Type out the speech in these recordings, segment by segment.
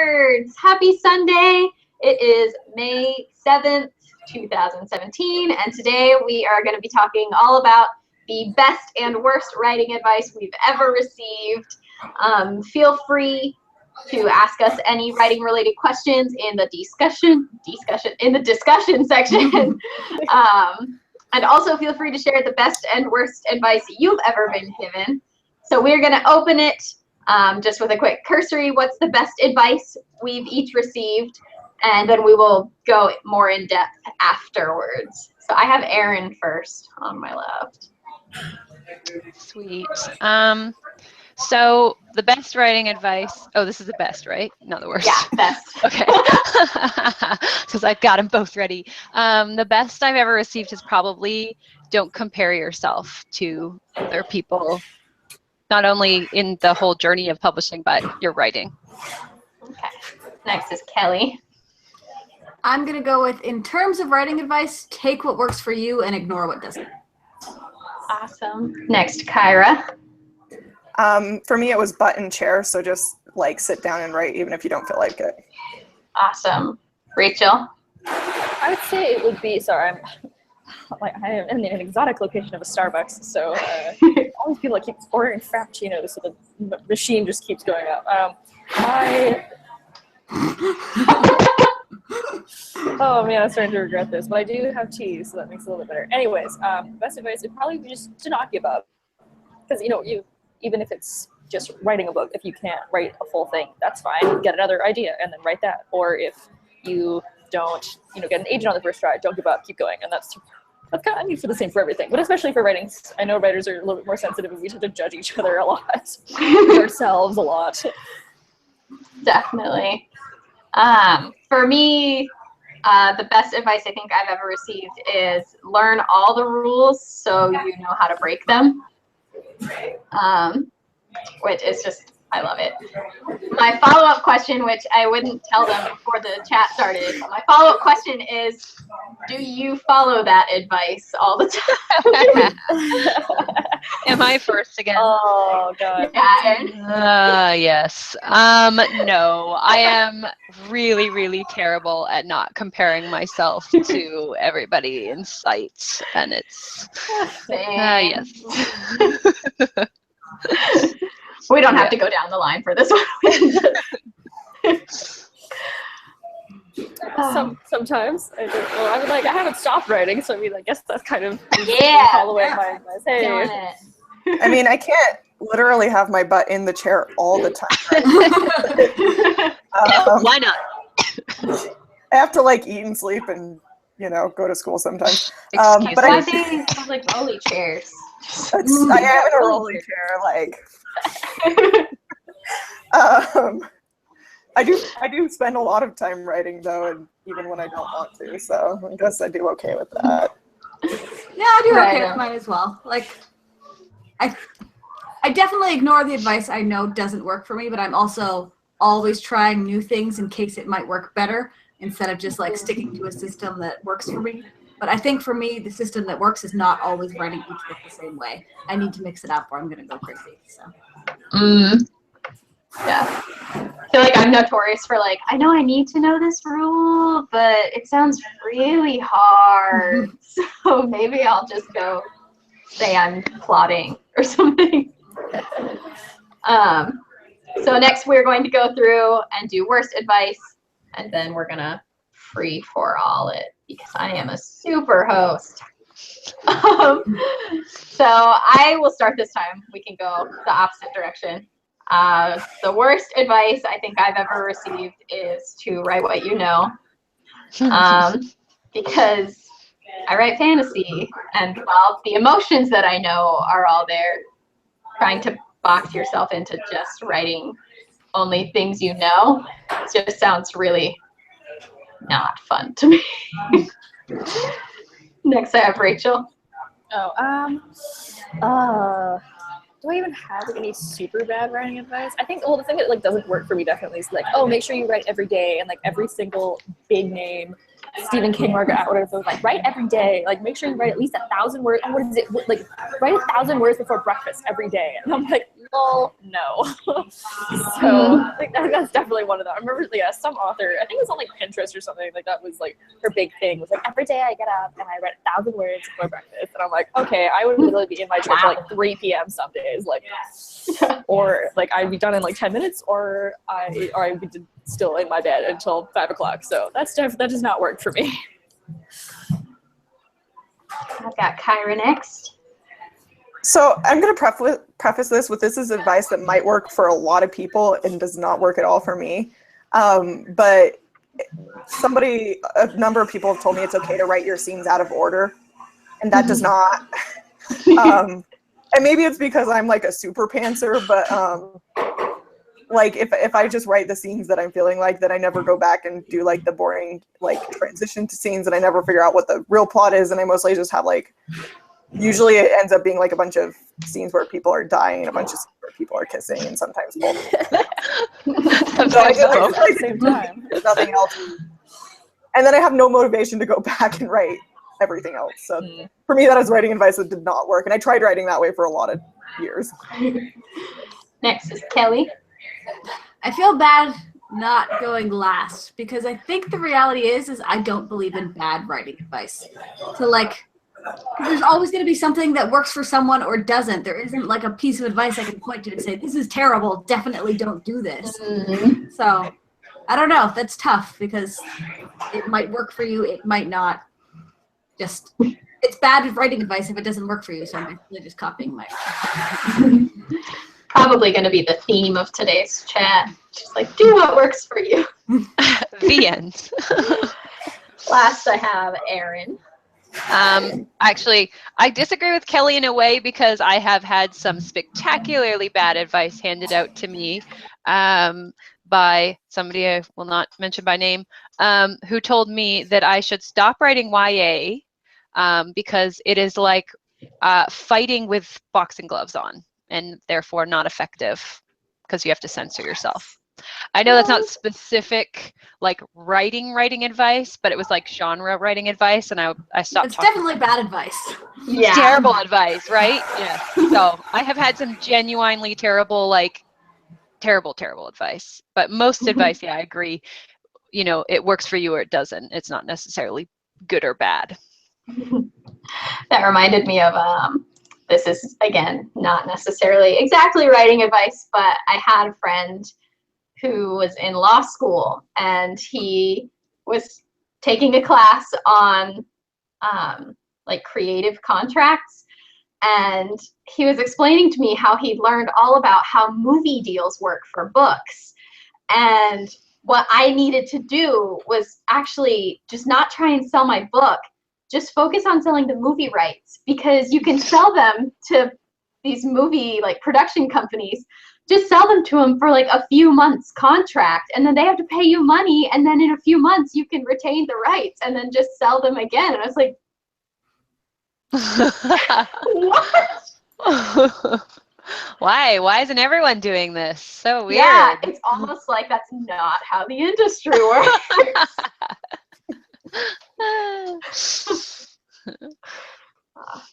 WordNerds! Happy Sunday! It is May 7th, 2017, and today we are going to be talking all about the best and worst writing advice we've ever received. Feel free to ask us any writing related questions in the discussion section. And also feel free to share the best and worst advice you've ever been given. So we're going to open it just with a quick cursory, what's the best advice we've each received, and then we will go more in depth afterwards. So I have Erin first on my left. Sweet. So the best writing advice, oh, this is the best, right? Not the worst. Yeah, best. Okay. Because I've got them both ready. The best I've ever received is probably don't compare yourself to other people, not only in the whole journey of publishing, but your writing. Okay. Next is Kelly. I'm going to go with, in terms of writing advice, take what works for you and ignore what doesn't. Awesome. Next, Kyra. For me, it was butt in chair, so just like sit down and write even if you don't feel like it. Awesome. Rachel. I would say it would be, sorry, I am in an exotic location of a Starbucks, so all these people that keep ordering frappuccinos, so the machine just keeps going up. Oh man, I'm starting to regret this, but I do have tea, so that makes it a little bit better. Anyways, best advice would probably be just to not give up, because even if it's just writing a book, if you can't write a full thing, that's fine. Get another idea and then write that. Or if you don't, get an agent on the first try, don't give up, keep going. And that's kind of for the same for everything, but especially for writing. I know writers are a little bit more sensitive and we tend to judge each other a lot, ourselves a lot. Definitely. For me, the best advice I think I've ever received is learn all the rules so you know how to break them. Which is just, I love it. My follow-up question, which I wouldn't tell them before the chat started, my follow-up question is, do you follow that advice all the time? Am I first again? Oh, God. Yeah, Yes. No, I am really, really terrible at not comparing myself to everybody in sight, and it's, yes. We don't have to go down the line for this one. Sometimes I do. Well, I haven't stopped writing, so I guess that's kind of Yeah. all the way my advice. Hey. It. I mean, I can't literally have my butt in the chair all the time. Why not? I have to eat and sleep and go to school sometimes. Excuse but me. I think it's like rolly chairs. I am in a rolly chair. I do spend a lot of time writing though, and even when I don't want to, so I guess I do okay with that. Yeah, I do okay with mine as well. I definitely ignore the advice I know doesn't work for me, but I'm also always trying new things in case it might work better instead of just sticking to a system that works for me. But I think for me, the system that works is not always writing each book the same way. I need to mix it up or I'm going to go crazy. So. Yeah. I feel like I'm notorious for I know I need to know this rule, but it sounds really hard. So maybe I'll just go say I'm plotting or something. So next we're going to go through and do worst advice, and then we're going to free for all it because I am a super host. So I will start this time. We can go the opposite direction. The worst advice I think I've ever received is to write what you know, because I write fantasy, and while the emotions that I know are all there, trying to box yourself into just writing only things you know just sounds really not fun to me. Next I have Rachel. Do I even have any super bad writing advice? I think, the thing that doesn't work for me definitely is make sure you write every day, and every single big name, Stephen King, Margaret Atwood, so write every day. Make sure you write at least 1,000 words. And what is it? Write 1,000 words before breakfast every day. And I'm lol, no. So I think that's definitely one of them. I remember some author, I think it was on like Pinterest or something, like that was like her big thing, was like every day I get up and I write 1,000 words before breakfast. And I'm like, okay, I would literally be in my chair till like 3 p.m. some days, like, or like I'd be done in like 10 minutes, or I'd be still in my bed until 5 o'clock. So that does not work for me. I've got Kyra next. So I'm going to preface this with, this is advice that might work for a lot of people and does not work at all for me. But a number of people have told me it's okay to write your scenes out of order, and that does not. And maybe it's because I'm like a super pantser, but like if I just write the scenes that I'm feeling like, then I never go back and do like the boring like transition to scenes, and I never figure out what the real plot is, and I mostly just have like, usually it ends up being like a bunch of scenes where people are dying and a bunch of scenes where people are kissing, and sometimes both. So I just like, at the same time. There's nothing else. And then I have no motivation to go back and write everything else. So for me, that is writing advice that did not work. And I tried writing that way for a lot of years. Next is Kelly. I feel bad not going last because I think the reality is I don't believe in bad writing advice. So like, there's always going to be something that works for someone or doesn't. There isn't like a piece of advice I can point to and say, this is terrible, definitely don't do this. So I don't know. That's tough because it might work for you, it might not. Just, it's bad writing advice if it doesn't work for you, so I'm really just copying my. Probably going to be the theme of today's chat. Just like, do what works for you. The end. Last, I have Erin. Actually, I disagree with Kelly in a way because I have had some spectacularly bad advice handed out to me by somebody I will not mention by name, who told me that I should stop writing YA because it is like fighting with boxing gloves on, and therefore not effective because you have to censor yourself. I know that's not specific like writing advice, but it was like genre writing advice, and I stopped. It's definitely bad advice. Yeah. Terrible advice, right? Yeah. So I have had some genuinely terrible advice, but most advice, yeah, I agree. You know, it works for you or it doesn't. It's not necessarily good or bad. That reminded me of this is again not necessarily exactly writing advice, but I had a friend who was in law school, and he was taking a class on like creative contracts, and he was explaining to me how he learned all about how movie deals work for books. And what I needed to do was actually just not try and sell my book, just focus on selling the movie rights, because you can sell them to these movie like production companies. Just sell them to them for like a few months contract, and then they have to pay you money, and then in a few months you can retain the rights and then just sell them again. And I was like, what? Why isn't everyone doing this? So weird. Yeah, it's almost like that's not how the industry works.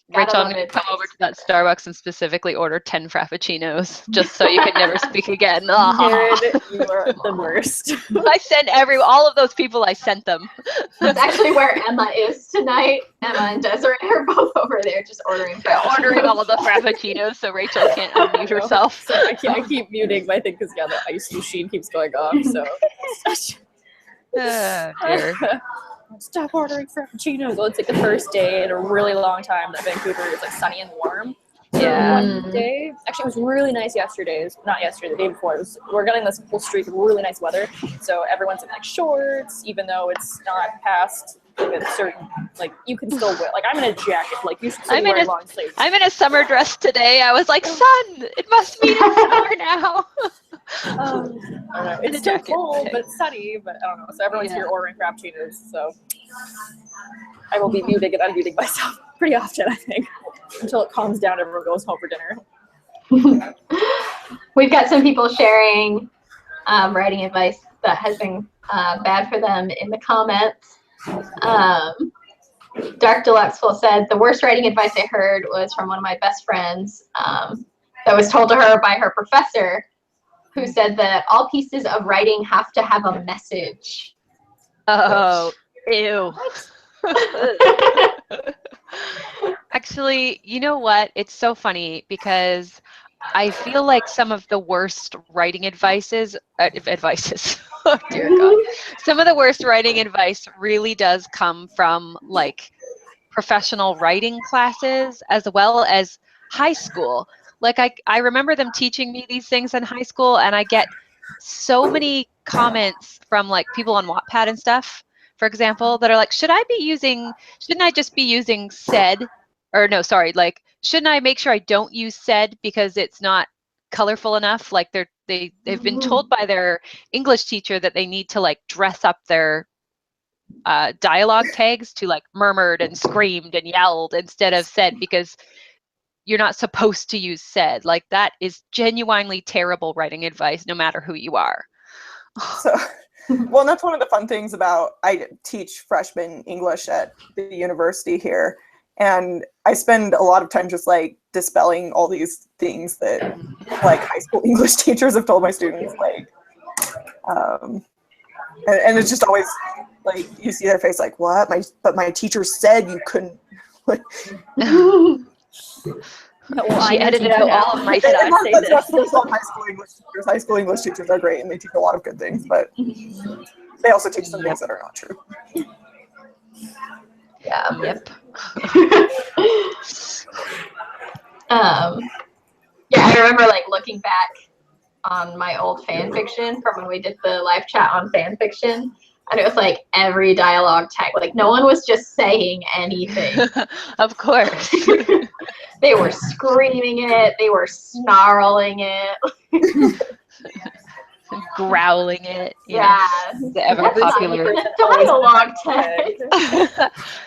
Rich, I'm going to come over to that Starbucks and specifically order 10 Frappuccinos just so you can never speak again. Karen, you are the worst. I sent all of those people, I sent them. That's actually where Emma is tonight. Emma and Desiree are both over there just ordering all of the Frappuccinos so Rachel can't unmute herself. So I keep muting my thing because the ice machine keeps going off. So. Dear. Stop ordering Frappuccinos. Well, it's like the first day in a really long time that Vancouver is like sunny and warm. Yeah. One day, actually, it was really nice yesterday. Not yesterday, the day before. We're getting this whole streak of really nice weather. So everyone's in like shorts, even though it's not past like a certain, like you can still wear. Like I'm in a jacket. Like you should still wear long sleeves. I'm in a summer dress today. I was like, sun. It must mean it's summer now. I don't know. It's still cold, but it's sunny. But I don't know. So everyone's here ordering Frappuccinos. So I will be muting and unmuting myself pretty often, I think, until it calms down. Everyone goes home for dinner. We've got some people sharing writing advice that has been bad for them in the comments. Dark Deluxeful said, the worst writing advice I heard was from one of my best friends. that was told to her by her professor, who said that all pieces of writing have to have a message. Oh, ew. Actually, you know what? It's so funny because I feel like some of the worst writing advices, oh dear God, some of the worst writing advice really does come from like professional writing classes as well as high school. Like I remember them teaching me these things in high school, and I get so many comments from like people on Wattpad and stuff, for example, that are like, shouldn't I just be using said, or no, sorry, like, shouldn't I make sure I don't use said because it's not colorful enough? Like they've been told by their English teacher that they need to like dress up their dialogue tags to like murmured and screamed and yelled instead of said, because you're not supposed to use said. Like that is genuinely terrible writing advice, no matter who you are. So, well, that's one of the fun things about, I teach freshman English at the university here, and I spend a lot of time just like dispelling all these things that like high school English teachers have told my students, like, and it's just always like, you see their face like, what? But my teacher said you couldn't. Well, she edited out all of my stuff. That's not first on high school English teachers. High school English teachers are great, and they teach a lot of good things, but they also teach some things that are not true. Yeah. Yep. Yeah, I remember like looking back on my old fan fiction from when we did the live chat on fan fiction, and it was like every dialogue tag, like no one was just saying anything. Of course. They were screaming it, they were snarling it, growling it. Yeah. The ever popular a dialogue tag.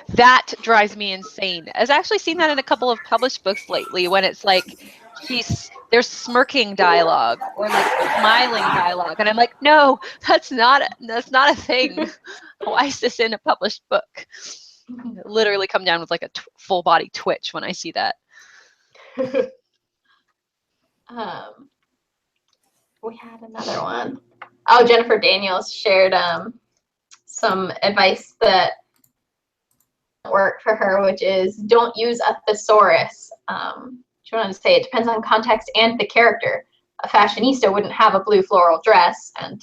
That drives me insane. I've actually seen that in a couple of published books lately, when it's like there's smirking dialogue or like smiling dialogue, and I'm like, no, that's not a thing. Why is this in a published book? I literally come down with like a full body twitch when I see that. We had another one. Oh, Jennifer Daniels shared some advice that worked for her, which is don't use a thesaurus. She wanted to say it depends on context and the character. A fashionista wouldn't have a blue floral dress, and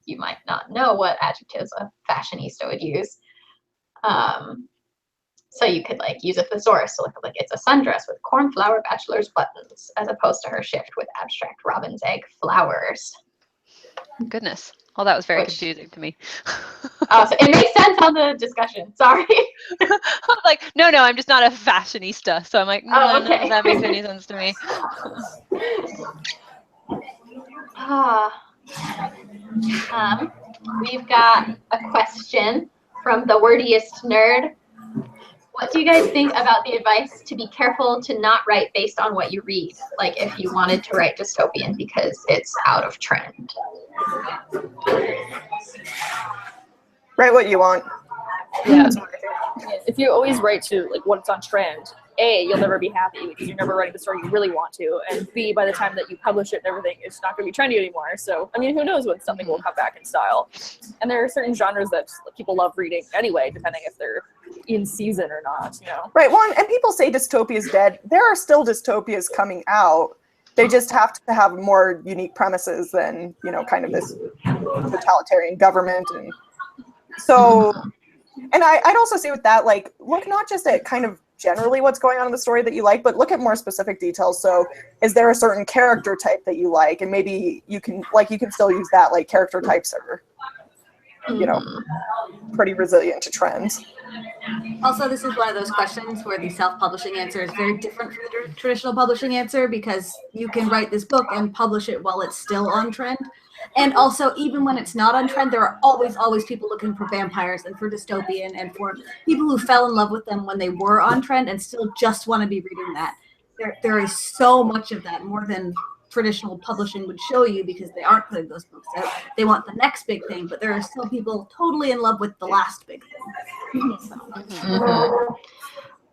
you might not know what adjectives a fashionista would use. So you could like use a thesaurus to look like it's a sundress with cornflower bachelor's buttons, as opposed to her shift with abstract robin's egg flowers. Goodness. Well, that was very confusing to me. Oh, so it makes sense on the discussion. Sorry. I'm like, no, I'm just not a fashionista. So I'm like, oh, okay. None of that makes any sense to me. We've got a question from the wordiest nerd. What do you guys think about the advice to be careful to not write based on what you read? Like if you wanted to write dystopian because it's out of trend. Write what you want. Yeah. If you always write to like what's on trend, A, you'll never be happy because you're never writing the story you really want to, and B, by the time that you publish it and everything, it's not going to be trendy anymore. So, I mean, who knows when something will come back in style. And there are certain genres that people love reading anyway, depending if they're in season or not, you know. Right, well, and people say dystopia is dead. There are still dystopias coming out. They just have to have more unique premises than, you know, kind of this totalitarian government. And so, and I'd also say with that, like, look not just at kind of generally what's going on in the story that you like, but look at more specific details. So is there a certain character type that you like? And maybe you can still use that, like character types are, you know, pretty resilient to trends. Also, this is one of those questions where the self-publishing answer is very different from the traditional publishing answer, because you can write this book and publish it while it's still on trend. And also, even when it's not on trend, there are always people looking for vampires and for dystopian and for people who fell in love with them when they were on trend and still just want to be reading that. There is so much of that, more than traditional publishing would show you, because they aren't putting those books out. They want the next big thing, but there are still people totally in love with the last big thing.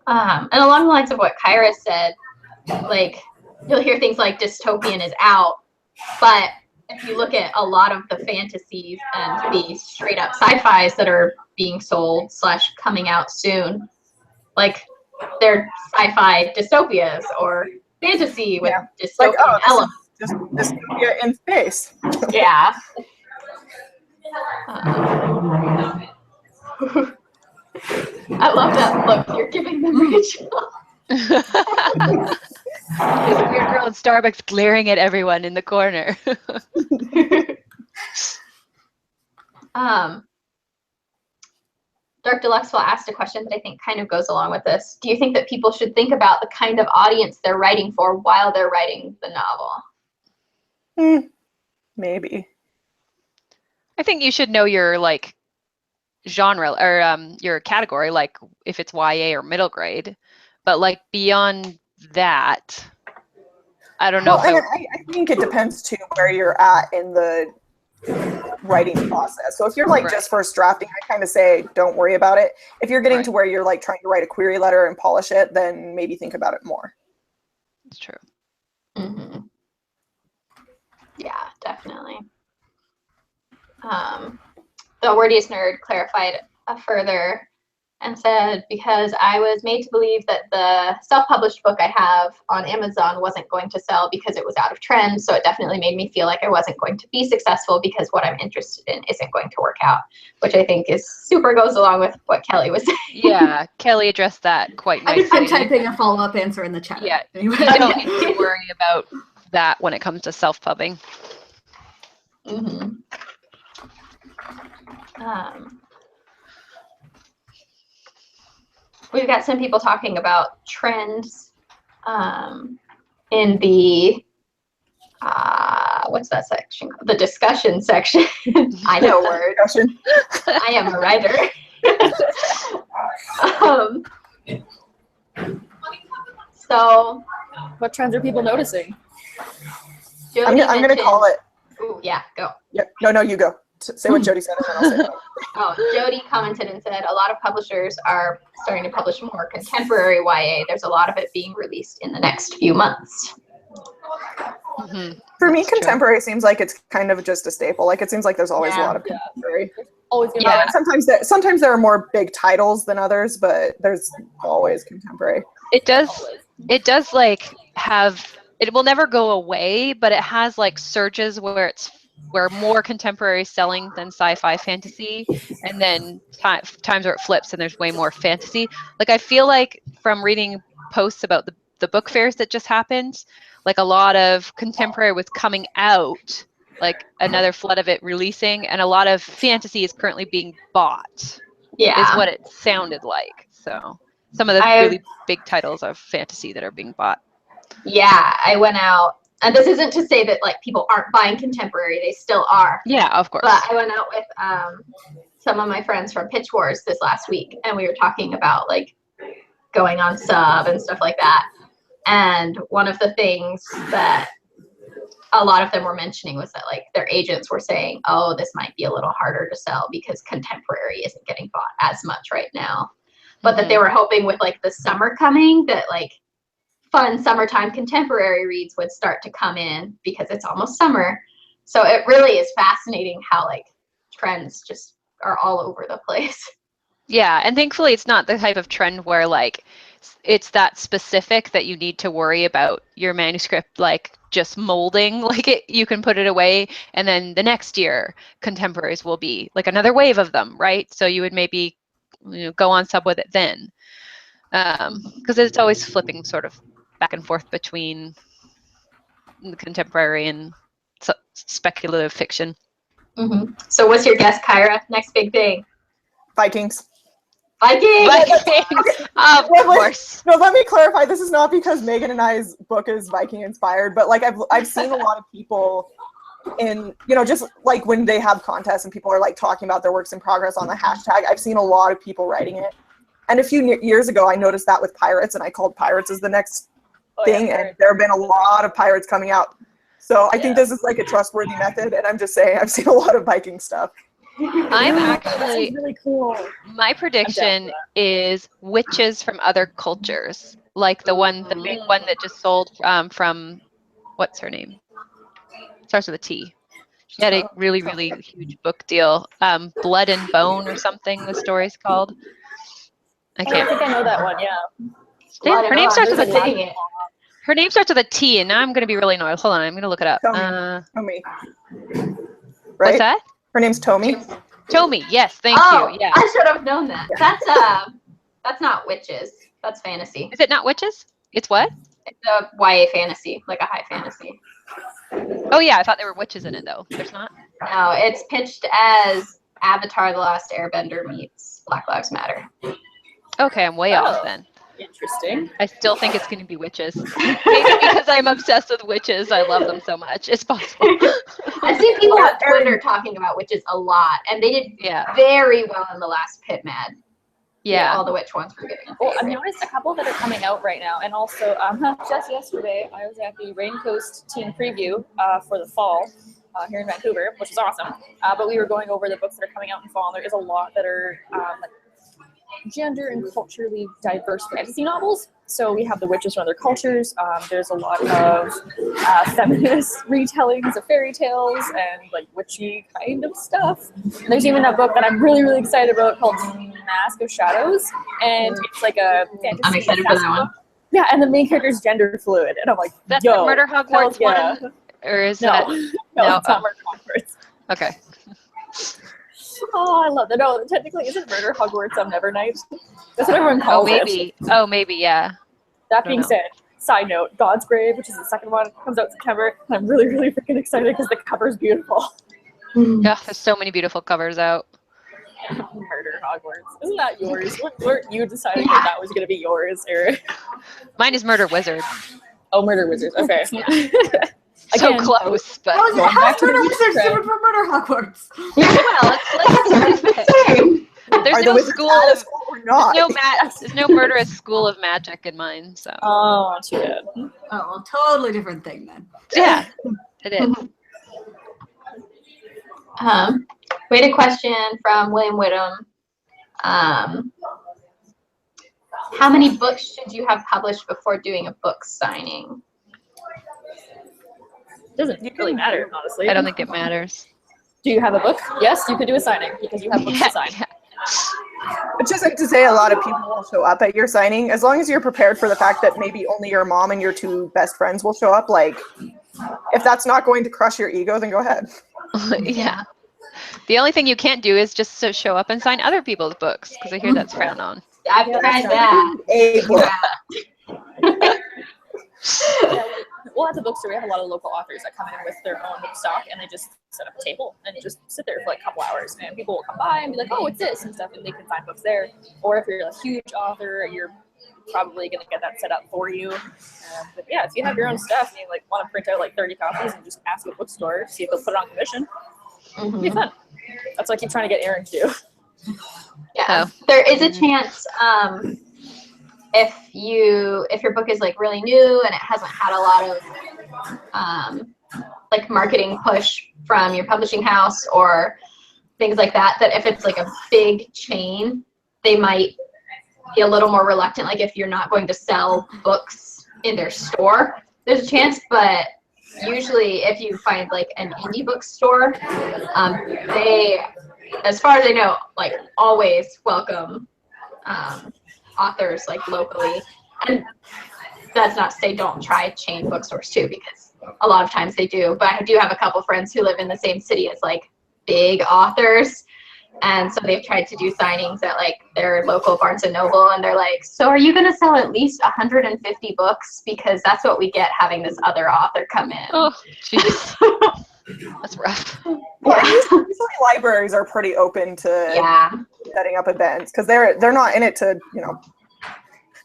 And along the lines of what Kyra said, like you'll hear things like dystopian is out, but if you look at a lot of the fantasies and the straight up sci-fis that are being sold / coming out soon, like they're sci-fi dystopias or fantasy with dystopian elements. This is dystopia in space. Yeah. I love that look you're giving them, Rachel. This weird girl at Starbucks glaring at everyone in the corner. Dark Deluxe will ask a question that I think kind of goes along with this. Do you think that people should think about the kind of audience they're writing for while they're writing the novel? Maybe. I think you should know your like genre or your category, like if it's YA or middle grade. But like beyond that, I don't know. Well, I think it depends too where you're at in the writing process. So if you're like just first drafting, I kind of say don't worry about it. If you're getting to where you're like trying to write a query letter and polish it, then maybe think about it more. It's true. Mm-hmm. Yeah, definitely. The Wordiest Nerd clarified further and said, because I was made to believe that the self-published book I have on Amazon wasn't going to sell because it was out of trend, so it definitely made me feel like I wasn't going to be successful because what I'm interested in isn't going to work out, which I think is super goes along with what Kelly was saying. Yeah, Kelly addressed that quite nicely. I'm typing a follow-up answer in the chat. Yeah, Anyway. you don't need to worry about that when it comes to self-pubbing. Mm-hmm. We've got some people talking about trends in the what's that section? The discussion section. I know word. I am a writer. So, what trends are people noticing? I'm going to call it. Ooh, yeah, go. Yeah, no, you go. Say what Jody said, and then I'll say it. Oh, Jody commented and said, a lot of publishers are starting to publish more contemporary YA. There's a lot of it being released in the next few months. Mm-hmm. For me, contemporary seems like it's kind of just a staple. Like it seems like there's always a lot of contemporary. Always Sometimes there are more big titles than others, but there's always contemporary. It does like have, it will never go away, but it has like surges where more contemporary selling than sci-fi fantasy, and then times where it flips and there's way more fantasy. Like I feel like from reading posts about the book fairs that just happened, like a lot of contemporary was coming out, like another flood of it releasing, and a lot of fantasy is currently being bought. Yeah, is what it sounded like. So some of the really big titles of fantasy that are being bought. Yeah, I went out, and this isn't to say that like people aren't buying contemporary, they still are. Yeah, of course. But I went out with some of my friends from Pitch Wars this last week, and we were talking about like going on sub and stuff like that. And one of the things that a lot of them were mentioning was that like their agents were saying, oh, this might be a little harder to sell because contemporary isn't getting bought as much right now. But that they were hoping with like the summer coming that like fun summertime contemporary reads would start to come in because it's almost summer. So it really is fascinating how like trends just are all over the place. Yeah, and thankfully it's not the type of trend where like it's that specific that you need to worry about your manuscript like just molding. Like you can put it away, and then the next year contemporaries will be like another wave of them, right? So you would maybe go on sub with it then, because it's always flipping sort of back and forth between the contemporary and speculative fiction. Mm-hmm. So what's your guess, Kyra? Next big thing? Vikings. Of course. No, let me clarify. This is not because Megan and I's book is Viking inspired, but like I've seen a lot of people in, just like when they have contests and people are like talking about their works in progress on the hashtag, I've seen a lot of people writing it. And a few years ago, I noticed that with pirates, and I called pirates as the next thing, and there have been a lot of pirates coming out. So I think this is like a trustworthy method, and I'm just saying I've seen a lot of Viking stuff. I'm actually really cool. My prediction is witches from other cultures like the big one that just sold from, what's her name? Starts with a T. She had a really, really huge book deal. Blood and Bone or something, the story's called. I think I know that one, yeah. Her name starts with a Dang T. it. Her name starts with a T, and now I'm going to be really annoyed. Hold on, I'm going to look it up. Tomi. Right? What's that? Her name's Tomi. Tomi, yes, thank you. Yeah. I should have known that. That's not witches. That's fantasy. Is it not witches? It's what? It's a YA fantasy, like a high fantasy. Oh yeah, I thought there were witches in it though. There's not? No, it's pitched as Avatar: The Last Airbender meets Black Lives Matter. Okay, I'm way off then. Interesting. I still think it's going to be witches. Maybe because I'm obsessed with witches. I love them so much. It's possible. I've seen people on Twitter talking about witches a lot, and they did very well in the last Pit Mad. Yeah. All the witch ones were getting. Well, I've noticed a couple that are coming out right now, and also just yesterday I was at the Rain Coast Teen Preview for the fall here in Vancouver, which is awesome. But we were going over the books that are coming out in fall, and there is a lot that are like gender and culturally diverse fantasy novels. So we have The Witches from Other Cultures. There's a lot of feminist retellings of fairy tales and like witchy kind of stuff. And there's even a book that I'm really, really excited about called Mask of Shadows. And it's like a fantasy. I'm excited for that one. Yeah, and the main character is gender fluid. And I'm like, that's yo, the Murder Hogwarts one? Or is that? No, it's not Murder Hogwarts. Okay. Oh, I love that. No, technically, isn't Murder Hogwarts Nevernight? That's what everyone calls it. Oh, maybe, yeah. That being said, side note, God's Grave, which is the second one, comes out in September. And I'm really, really freaking excited because the cover's beautiful. Yeah, there's so many beautiful covers out. Murder Hogwarts. Isn't that yours? Weren't you deciding that was going to be yours? Or... Mine is Murder Wizard. Oh, Murder Wizards. Okay. So close, but How's Murder Wizards different from Murder Hogwarts? Well, there's no school of there's no murderous school of magic in mine, so. Oh, too bad. Oh, well, totally different thing then. Yeah, it is. We had a question from William Whittam. How many books should you have published before doing a book signing? Doesn't really matter, honestly. I don't think it matters. Do you have a book? Yes, you could do a signing because you have books to sign. Yeah. It's just like to say a lot of people will show up at your signing, as long as you're prepared for the fact that maybe only your mom and your two best friends will show up. Like, if that's not going to crush your ego, then go ahead. Yeah. The only thing you can't do is just to show up and sign other people's books, because I hear that's frowned on. I've tried that. Well, at the bookstore, we have a lot of local authors that come in with their own book stock, and they just set up a table and just sit there for like a couple hours. And people will come by and be like, "Oh, what's this?" and stuff, and they can find books there. Or if you're a huge author, you're probably going to get that set up for you. But yeah, if you have your own stuff and you like want to print out like 30 copies and just ask a bookstore, see if they'll put it on commission, it'll be fun. That's what I keep trying to get Aaron to do. Yeah, there is a chance. If your book is like really new and it hasn't had a lot of like marketing push from your publishing house or things like that, that if it's like a big chain, they might be a little more reluctant. Like if you're not going to sell books in their store, there's a chance. But usually if you find like an indie bookstore, they, as far as I know, like always welcome authors like locally. And that's not to say don't try chain bookstores too, because a lot of times they do. But I do have a couple friends who live in the same city as like big authors, and so they've tried to do signings at like their local Barnes and Noble, and they're like, so are you going to sell at least 150 books, because that's what we get having this other author come in. Oh jeez. That's rough. Yeah, usually libraries are pretty open to setting up events, because they're not in it to, you know,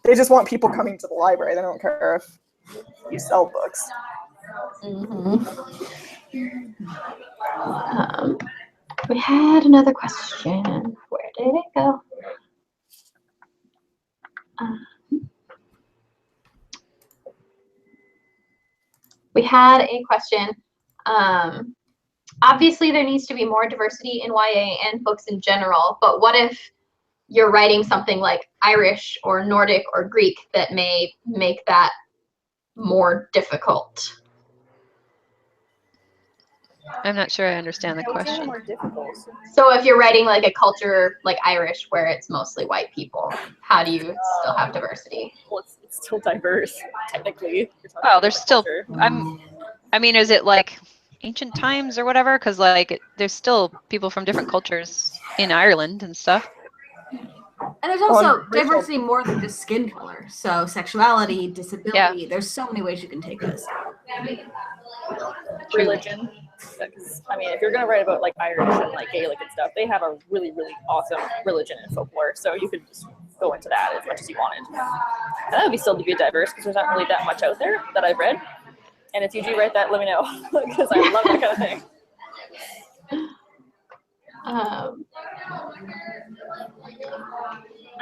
they just want people coming to the library. They don't care if you sell books. We had another question. Where did it go? We had a question. Obviously, there needs to be more diversity in YA and books in general, but what if you're writing something like Irish or Nordic or Greek that may make that more difficult. I'm not sure I understand the What's question. more difficult? So if you're writing like a culture like Irish where it's mostly white people, how do you still have diversity? Well, it's still diverse, technically. Well, there's still, culture. I mean, is it like ancient times or whatever? Because like there's still people from different cultures in Ireland and stuff. And there's also diversity more than just skin color. So sexuality, disability, there's so many ways you can take this. Religion. Because, I mean, if you're going to write about like Irish and like Gaelic and stuff, they have a really, really awesome religion and folklore. So you could just go into that as much as you wanted. And that would be still to be diverse because there's not really that much out there that I've read. And if you do write that, let me know because I love that kind of thing.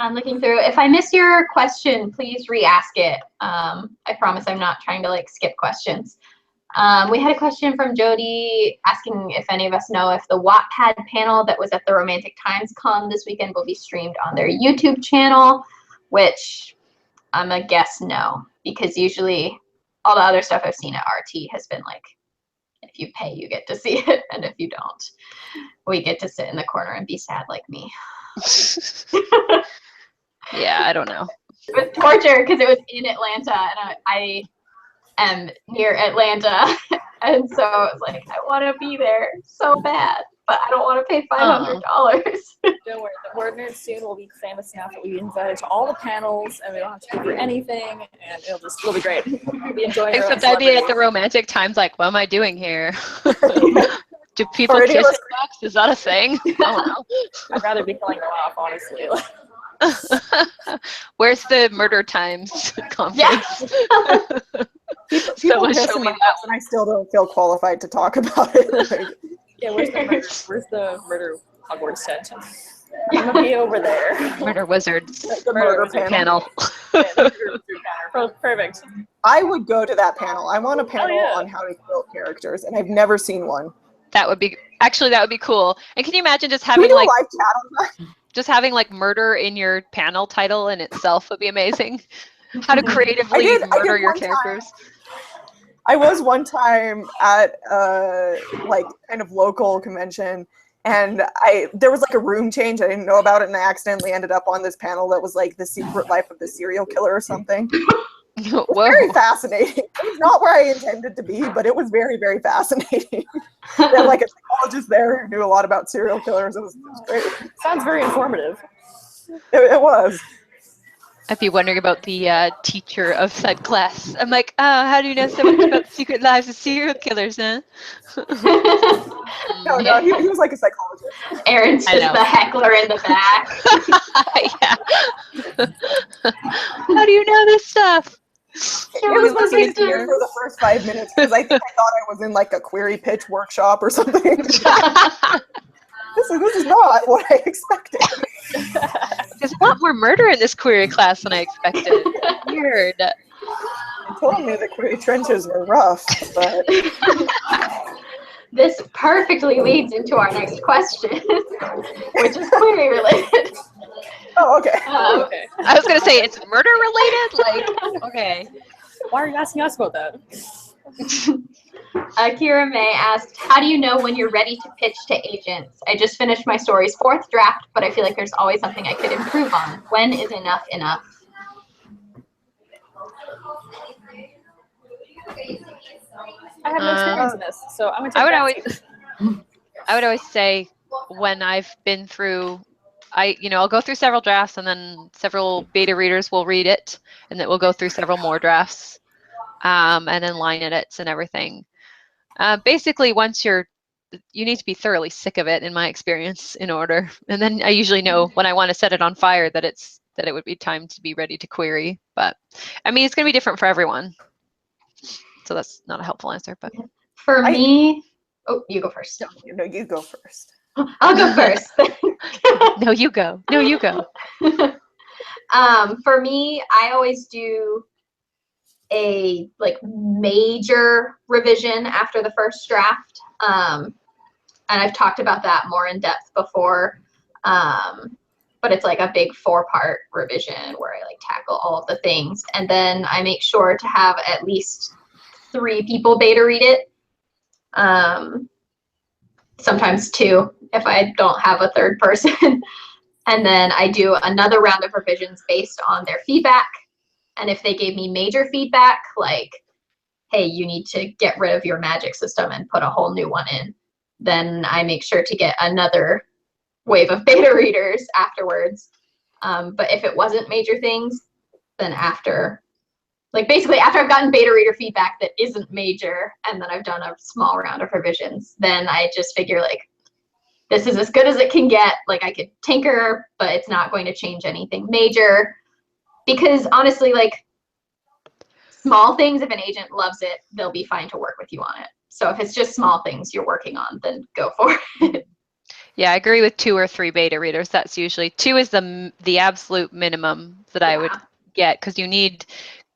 I'm looking through. If I miss your question, please re-ask it. I promise I'm not trying to like skip questions. We had a question from Jody asking if any of us know if the Wattpad panel that was at the Romantic Times Con this weekend will be streamed on their YouTube channel, which I'm a guess no, because usually all the other stuff I've seen at RT has been like, if you pay, you get to see it, and if you don't, we get to sit in the corner and be sad like me. Yeah, I don't know. It was torture because it was in Atlanta, and I am near Atlanta, and so I was like, I want to be there so bad, but I don't want to pay $500. Don't worry, the WordNerd soon will be famous enough that we'll be invited to all the panels, and we don't have to pay for anything, and it'll be great. We'll be enjoying our own Except I'd be at the celebrities. Romantic Times like, what am I doing here? Do people kiss at books? Is that a thing? I don't know. I'd rather be killing them off, honestly. Where's the Murder Times conference? Yeah. People piss in my house and I still don't feel qualified to talk about it. Like, Yeah, where's the murder Hogwarts tent? I'm gonna be over there. Murder Wizards the murder panel. panel. Perfect. I would go to that panel. I want a panel yeah. on how to kill characters, and I've never seen one. That would be cool. And can you imagine just Can we having do a like live chat on that? just having like murder in your panel title in itself would be amazing. How to creatively murder your characters. I was one time at like kind of local convention, and there was like a room change. I didn't know about it, and I accidentally ended up on this panel that was like the secret life of the serial killer or something. It was very fascinating. It was not where I intended to be, but it was very, very fascinating. They had like a psychologist there who knew a lot about serial killers. It was great. Sounds very informative. It was. I'd be wondering about the teacher of said class. I'm like, oh, how do you know so much about the secret lives of serial killers, huh? No, he was like a psychologist. Aaron's just the heckler in the back. Yeah. How do you know this stuff? It was mostly for the first 5 minutes because I think I thought I was in like a query pitch workshop or something. This is not what I expected. There's a lot more murder in this query class than I expected. Weird. They told me the query trenches were rough, but This perfectly leads into our next question, which is query related. oh, okay. Okay. I was gonna say it's murder related. Like, okay. Why are you asking us about that? Kira May asked, how do you know when you're ready to pitch to agents? I just finished my story's 4th draft, but I feel like there's always something I could improve on. When is enough enough? I have no experience in this, so I'm gonna take I would always say when I've been through, I'll go through several drafts and then several beta readers will read it, and then we'll go through several more drafts, and then line edits and everything. Basically, once you need to be thoroughly sick of it, in my experience, in order. And then I usually know when I want to set it on fire that it would be time to be ready to query. But I mean, it's going to be different for everyone. So that's not a helpful answer, but For me, oh, you go first. No, you go first. I'll go first. No, you go. No, you go. For me, I always do a like major revision after the first draft. And I've talked about that more in depth before. but it's like a big 4-part revision where I like tackle all of the things. And then I make sure to have at least 3 people beta read it. Sometimes 2 if I don't have a third person. And then I do another round of revisions based on their feedback. And if they gave me major feedback, like, hey, you need to get rid of your magic system and put a whole new one in, then I make sure to get another wave of beta readers afterwards. But if it wasn't major things, then after, like basically after I've gotten beta reader feedback that isn't major, and then I've done a small round of revisions, then I just figure like, this is as good as it can get. Like I could tinker, but it's not going to change anything major. Because honestly, like small things, if an agent loves it, they'll be fine to work with you on it. So if it's just small things you're working on, then go for it. Yeah, I agree with 2 or 3 beta readers. That's usually 2 is the absolute minimum that I would get, because you need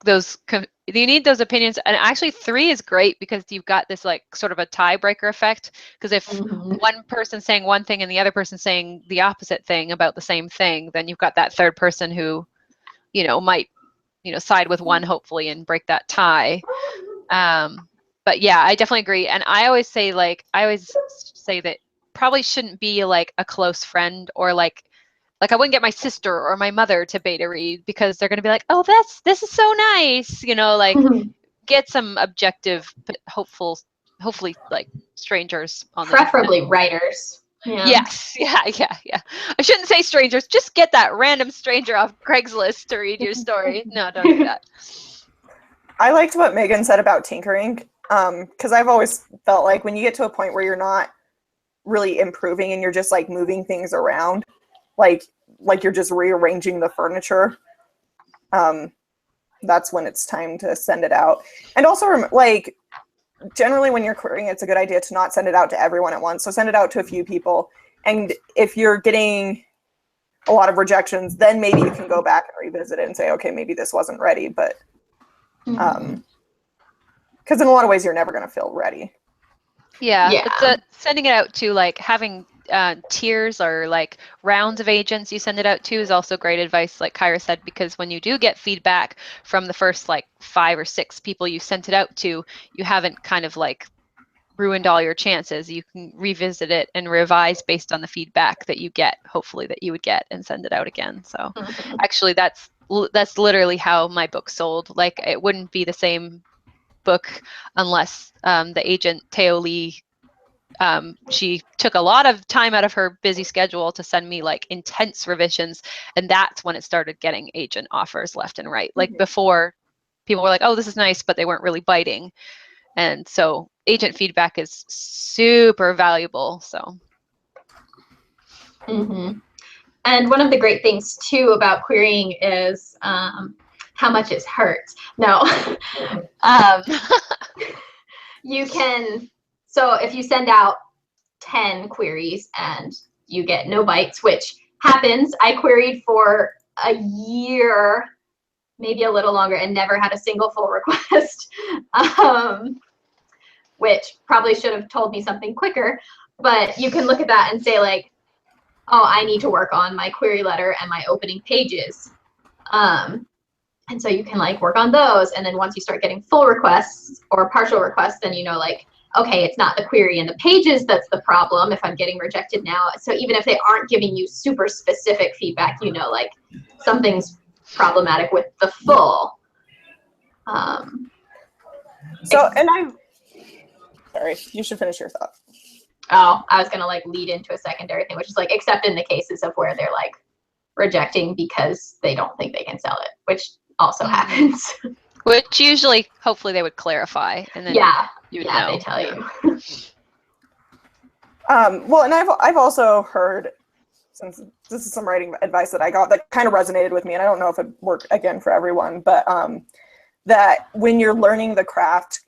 those opinions. And actually 3 is great because you've got this like sort of a tiebreaker effect. Because if one person's saying one thing and the other person's saying the opposite thing about the same thing, then you've got that third person who, might, side with one hopefully and break that tie. But yeah, I definitely agree. And I always say that probably shouldn't be like a close friend, or like I wouldn't get my sister or my mother to beta read, because they're going to be like, oh, this is so nice, like get some objective, but hopefully like strangers on the Preferably writers. Yeah. Yes, yeah. I shouldn't say strangers. Just get that random stranger off Craigslist to read your story. No, don't do that. I liked what Megan said about tinkering, because I've always felt like when you get to a point where you're not really improving and you're just like moving things around, like you're just rearranging the furniture, that's when it's time to send it out. And also, like, generally when you're querying, it's a good idea to not send it out to everyone at once. So send it out to a few people. And if you're getting a lot of rejections, then maybe you can go back and revisit it and say, okay, maybe this wasn't ready. But because in a lot of ways, you're never going to feel ready. Yeah. But sending it out to like having tiers or like rounds of agents you send it out to is also great advice, like Kyra said, because when you do get feedback from the first like 5 or 6 people you sent it out to, you haven't kind of like ruined all your chances. You can revisit it and revise based on the feedback that you get, hopefully that you would get, and send it out again. So actually that's literally how my book sold. Like it wouldn't be the same book unless the agent Teo Lee, she took a lot of time out of her busy schedule to send me like intense revisions, and that's when it started getting agent offers left and right. Like before, people were like, oh, this is nice, but they weren't really biting. And so agent feedback is super valuable. So and one of the great things too about querying is how much it hurts. No. You can, so if you send out 10 queries and you get no bites, which happens, I queried for a year, maybe a little longer, and never had a single full request, which probably should have told me something quicker. But you can look at that and say like, oh, I need to work on my query letter and my opening pages. And so you can like work on those. And then once you start getting full requests or partial requests, then you know like, okay, it's not the query and the pages that's the problem if I'm getting rejected now. So even if they aren't giving you super specific feedback, you know, like something's problematic with the full. Sorry, you should finish your thought. Oh, I was gonna like lead into a secondary thing, which is like, except in the cases of where they're like rejecting because they don't think they can sell it, which also happens. Which usually, hopefully they would clarify, and then you would know. They tell you. Well, and I've also heard, since this is some writing advice that I got that kind of resonated with me, and I don't know if it worked again for everyone, but that when you're learning the craft,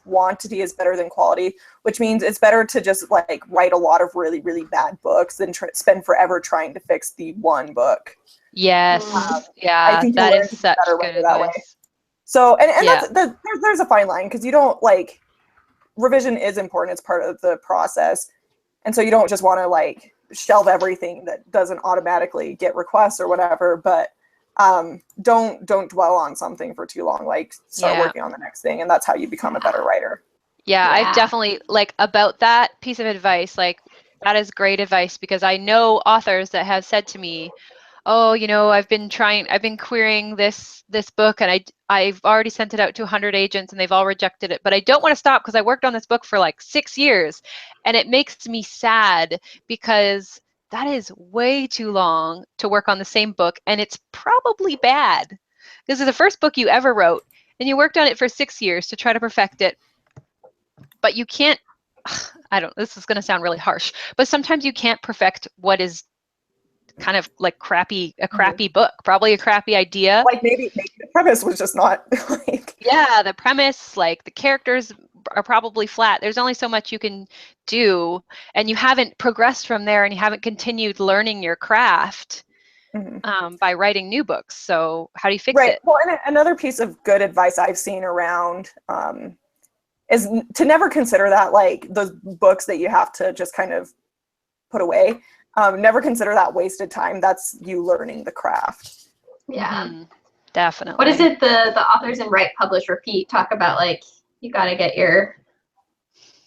quantity is better than quality, which means it's better to just like write a lot of really, really bad books than spend forever trying to fix the one book. Yes. I think that is such good advice. So, and there's a fine line, because you don't like, revision is important. It's part of the process. And so you don't just want to like shelve everything that doesn't automatically get requests or whatever, but don't dwell on something for too long. Like start working on the next thing, and that's how you become a better writer. Yeah, I've definitely, like, about that piece of advice, like, that is great advice, because I know authors that have said to me, oh, you know, I've been querying this book, and I've already sent it out to 100 agents and they've all rejected it, but I don't want to stop because I worked on this book for like 6 years. And it makes me sad, because that is way too long to work on the same book, and it's probably bad. This is the first book you ever wrote, and you worked on it for 6 years to try to perfect it. But you can't, this is going to sound really harsh, but sometimes you can't perfect what is kind of like a crappy book, probably a crappy idea. Like maybe the premise was just not like. Yeah, the premise, like the characters are probably flat. There's only so much you can do, and you haven't progressed from there, and you haven't continued learning your craft by writing new books. So how do you fix it? Well, and another piece of good advice I've seen around is to never consider that like those books that you have to just kind of put away. Never consider that wasted time. That's you learning the craft. Yeah. Definitely. What is it the authors in Write, Publish, Repeat talk about? Like, you got to get your,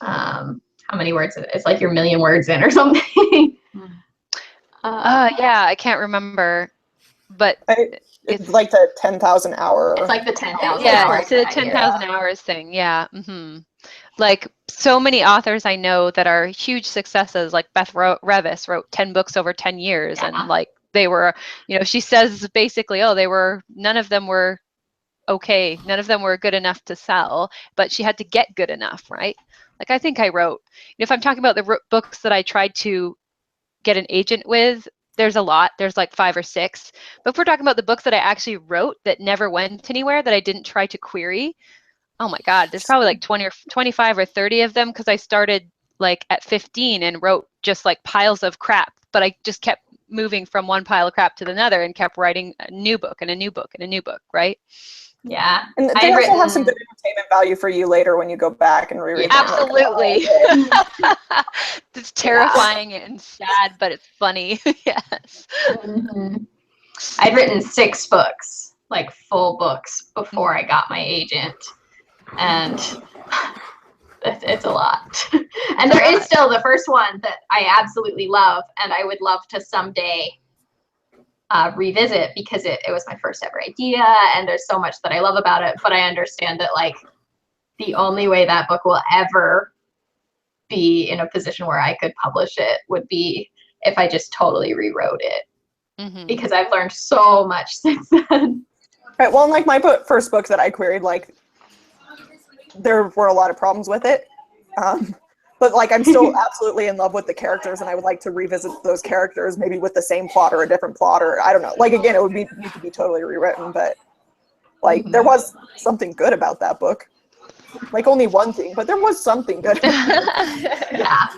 how many words? It's like your 1,000,000 words in or something. Yeah, I can't remember. But it's like the 10,000 hour. It's like the 10,000 yeah, hours. it's the 10,000 hours thing. Yeah. Like so many authors I know that are huge successes, like Beth Revis wrote 10 books over 10 years. And like they were, you know, she says basically, none of them were okay. None of them were good enough to sell, but she had to get good enough, right? Like I think I wrote, if I'm talking about the books that I tried to get an agent with, there's a lot. There's like 5 or 6. But if we're talking about the books that I actually wrote that never went anywhere, that I didn't try to query, oh my God, there's probably like 20 or 25 or 30 of them, because I started like at 15 and wrote just like piles of crap, but I just kept moving from one pile of crap to another and kept writing a new book and a new book and a new book, right? Yeah. And they also have some good entertainment value for you later when you go back and reread them. Absolutely. It's terrifying and sad, but it's funny. Yes. I'd written 6 books, like full books, before I got my agent. And it's a lot. And there is still the first one that I absolutely love, and I would love to someday revisit, because it was my first ever idea, and there's so much that I love about it. But I understand that like the only way that book will ever be in a position where I could publish it would be if I just totally rewrote it, because I've learned so much since then. Right. Well, and like my first book that I queried, like there were a lot of problems with it. But like I'm still absolutely in love with the characters, and I would like to revisit those characters, maybe with the same plot or a different plot, or I don't know. Like again, it would need to be totally rewritten, but like there was something good about that book. Like only one thing, but there was something good. Yeah.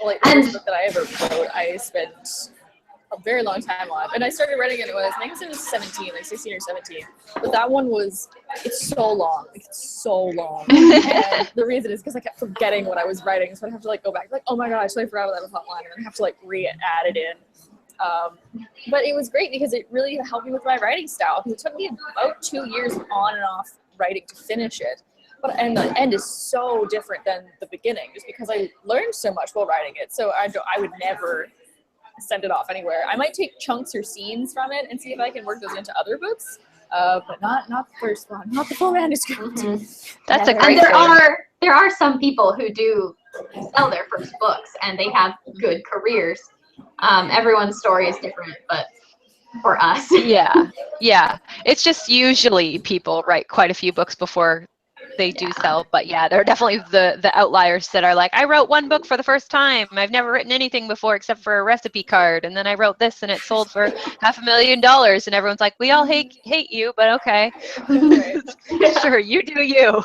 Well, like the first book that I ever wrote, I spent a very long time on, and I started writing it I think it was 17, like 16 or 17. But that one it's so long. It's so long. And the reason is because I kept forgetting what I was writing, so I'd have to like go back, like, oh my gosh, I forgot about that plot line, and then have to like re-add it in. But it was great because it really helped me with my writing style. Because it took me about 2 years on and off writing to finish it. And the end is so different than the beginning, just because I learned so much while writing it. So I would never send it off anywhere. I might take chunks or scenes from it and see if I can work those into other books, but not the first one, not the full manuscript. That's a great And there are some people who do sell their first books and they have good careers. Everyone's story is different, but for us, yeah, it's just usually people write quite a few books before they do sell. But yeah, there are definitely the outliers that are like, I wrote 1 book for the first time. I've never written anything before except for a recipe card, and then I wrote this and it sold for $500,000, and everyone's like, we all hate you, but okay. Sure, you do you.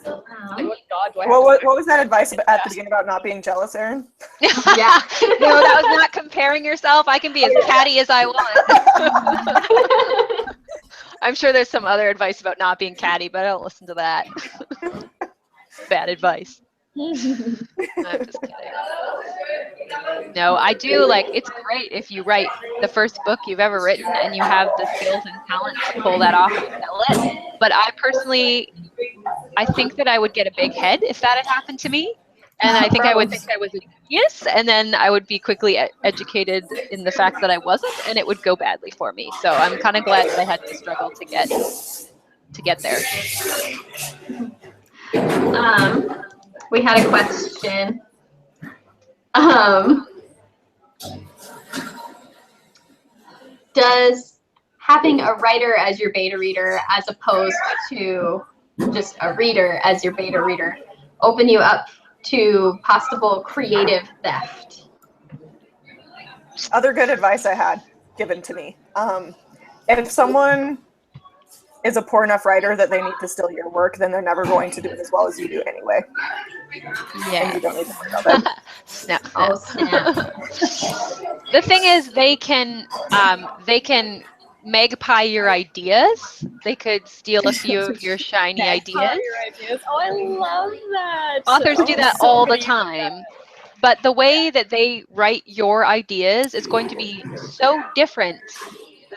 What was that advice at the beginning about not being jealous, Erin? Yeah. No, that was not comparing yourself. I can be as catty as I want. I'm sure there's some other advice about not being catty, but I don't listen to that. Bad advice. I'm just kidding. No, I do, like, it's great if you write the first book you've ever written and you have the skills and talent to pull that off and sell it. But I personally, I think that I would get a big head if that had happened to me. And I think I would think I was a genius, and then I would be quickly educated in the fact that I wasn't, and it would go badly for me. So I'm kind of glad that I had to struggle to get there. We had a question. Does having a writer as your beta reader as opposed to just a reader as your beta reader open you up to possible creative theft? Other good advice I had given to me. If someone is a poor enough writer that they need to steal your work, then they're never going to do it as well as you do anyway. Yeah. And you don't need to worry about that. Snap. Oh, snap. The thing is, they can magpie your ideas. They could steal a few of your shiny ideas. Oh, I love that. Authors do that so all the many- time. But the way that they write your ideas is going to be so different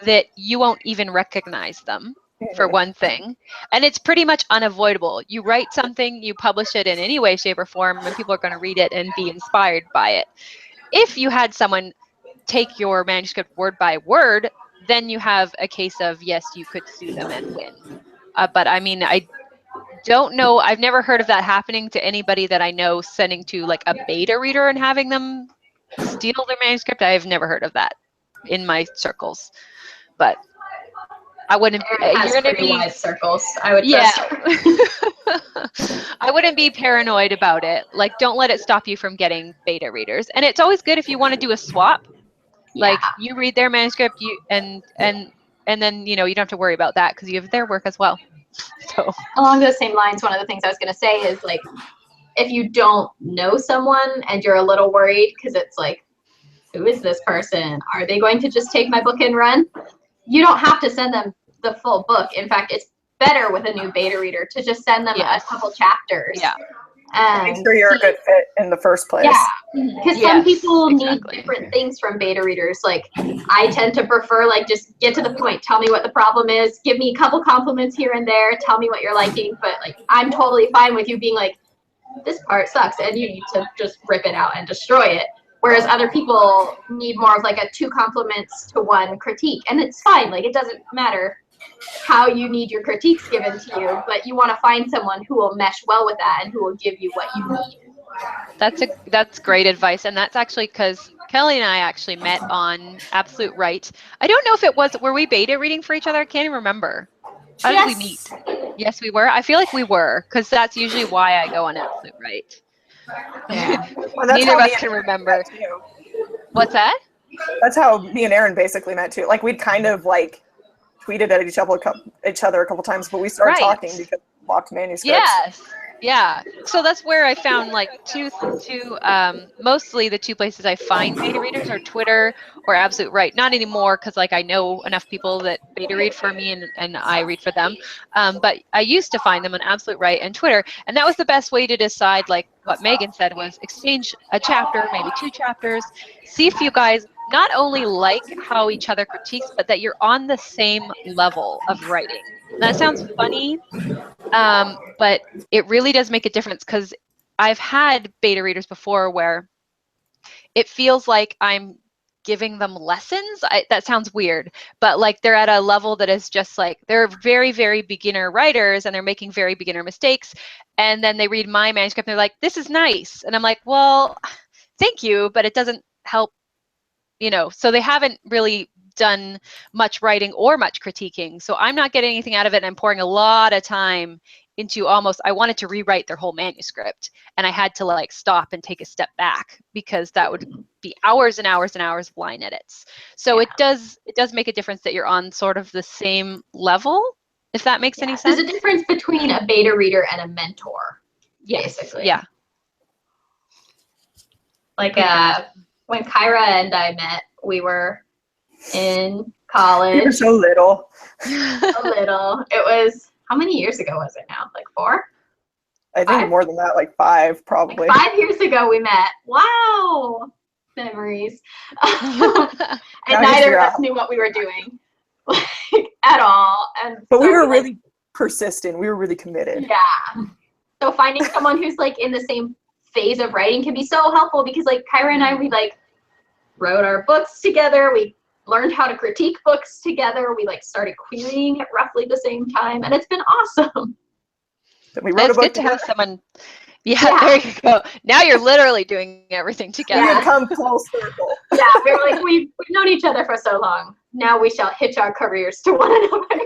that you won't even recognize them, for one thing. And it's pretty much unavoidable. You write something, you publish it in any way, shape, or form, and people are going to read it and be inspired by it. If you had someone take your manuscript word by word, then you have a case of, yes, you could sue them and win. But I mean, I don't know. I've never heard of that happening to anybody that I know, sending to like a beta reader and having them steal their manuscript. I've never heard of that in my circles. But I wouldn't. You're going to be wide circles. I would trust her. I wouldn't be paranoid about it. Like, don't let it stop you from getting beta readers. And it's always good if you want to do a swap. Like, you read their manuscript, and then you don't have to worry about that because you have their work as well. So along those same lines, one of the things I was going to say is, like, if you don't know someone and you're a little worried because it's like, who is this person? Are they going to just take my book and run? You don't have to send them the full book. In fact, it's better with a new beta reader to just send them a couple chapters. Yeah. And make sure you're a good fit in the first place. Yeah, because some people need different things from beta readers. Like, I tend to prefer, like, just get to the point. Tell me what the problem is. Give me a couple compliments here and there. Tell me what you're liking. But, like, I'm totally fine with you being like, this part sucks, and you need to just rip it out and destroy it. Whereas other people need more of, like, a 2 compliments to 1 critique. And it's fine. Like, it doesn't matter how you need your critiques given to you, but you want to find someone who will mesh well with that and who will give you what you need. That's great advice, and that's actually because Kelly and I actually met on Absolute Right. I don't know if were we beta reading for each other? I can't even remember. How did we meet? Yes, we were. I feel like we were, because that's usually why I go on Absolute Right. Yeah. Well, Neither of us can remember. What's that? That's how me and Aaron basically met too. Like, we'd kind of like tweeted at each other a couple times, but we started talking because we locked manuscripts. Yes. Yeah. So that's where I found, like, mostly the 2 places I find beta readers are Twitter or Absolute Right. Not anymore, because, like, I know enough people that beta read for me and I read for them. But I used to find them on Absolute Right and Twitter, and that was the best way to decide, like what Megan said, was exchange a chapter, maybe 2 chapters, see if you guys not only like how each other critiques, but that you're on the same level of writing. And that sounds funny, but it really does make a difference, because I've had beta readers before where it feels like I'm giving them lessons. That sounds weird, but, like, they're at a level that is just like, they're very, very beginner writers and they're making very beginner mistakes. And then they read my manuscript and they're like, this is nice. And I'm like, well, thank you, but it doesn't help, so they haven't really done much writing or much critiquing. So I'm not getting anything out of it, and I'm pouring a lot of time into I wanted to rewrite their whole manuscript, and I had to, like, stop and take a step back, because that would be hours and hours and hours of line edits. So it does make a difference that you're on sort of the same level, if that makes any sense. There's a difference between a beta reader and a mentor. Yes. Basically. Yeah. Like, when Kyra and I met, we were in college. We were so little. A little. It was, how many years ago was it now? Like 4? I think 5? more than that, like 5 probably. 5 years ago we met. Wow. Memories. And Now you neither figure of out. us knew what we were doing, like, at all. And But so we were like, really persistent. We were really committed. yeah. So finding someone who's like in the same phase of writing can be so helpful because like Kyra and I, we like wrote our books together. We learned how to critique books together. We like started querying at roughly the same time, and it's been awesome. Then we wrote a It's book good to have together. someone. Yeah, there you go. Now you're literally doing everything We together. had come full circle. Yeah, we were like, we've known each other for so long. Now we shall hitch our careers to one another.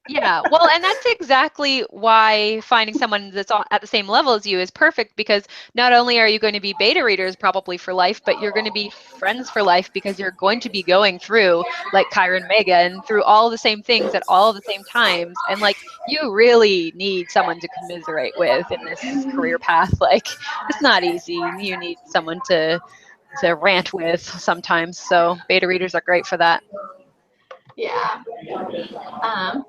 Yeah, well, and that's exactly why finding someone that's at the same level as you is perfect, because not only are you going to be beta readers probably for life, but you're going to be friends for life because you're going to be going through, like Kyra and Megan, through all the same things at all the same times. And like, you really need someone to commiserate with in this career path. Like, it's not easy. You need someone to rant with sometimes. So beta readers are great for that. Yeah. I'm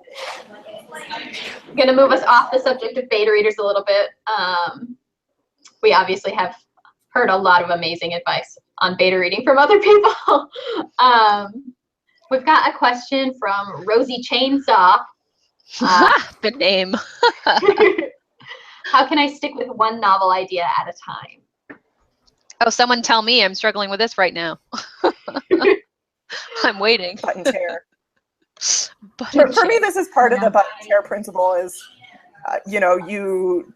gonna move us off the subject of beta readers a little bit. We obviously have heard a lot of amazing advice on beta reading from other people. We've got a question from Rosie Chainsaw. The name. How can I stick with one novel idea at a time? Oh, someone tell me. I'm struggling with this right now. I'm waiting. Button tear. Button For me, tear. this is part of the button tear principle is, you know, you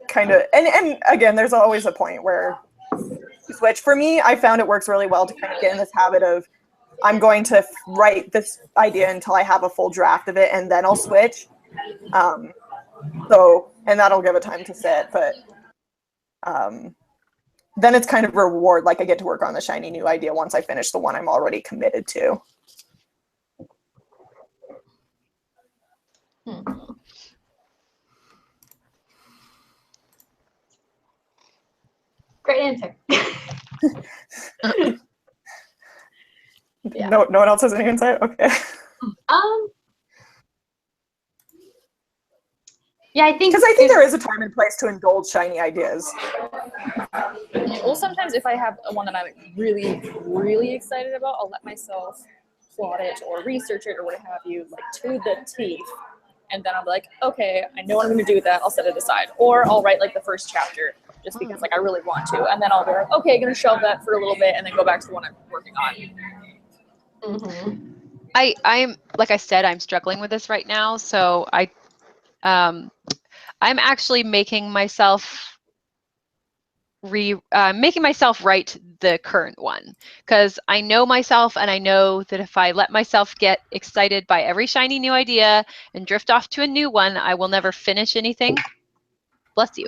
kind of, and again, there's always a point where you switch. For me, I found it works really well to kind of get in this habit of, I'm going to write this idea until I have a full draft of it, and then I'll switch. So, and that'll give it time to sit, but then it's kind of a reward, like I get to work on the shiny new idea once I finish the one I'm already committed to. Great answer. Yeah. No one else has any insight? Okay. Yeah, I think Because I think there is a time and place to indulge shiny ideas. Well, sometimes if I have one that I'm really, really excited about, I'll let myself plot it or research it or what have you, like to the teeth. And then I'll be like, okay, I know what I'm going to do with that. I'll set it aside. Or I'll write like the first chapter just because like I really want to. And then I'll be like, okay, I'm going to shelve that for a little bit and then go back to the one I'm working on. Mm-hmm. I'm like I said, I'm struggling with this right now. So I'm actually making myself write the current one, because I know myself and I know that if I let myself get excited by every shiny new idea and drift off to a new one, I will never finish anything. Bless you.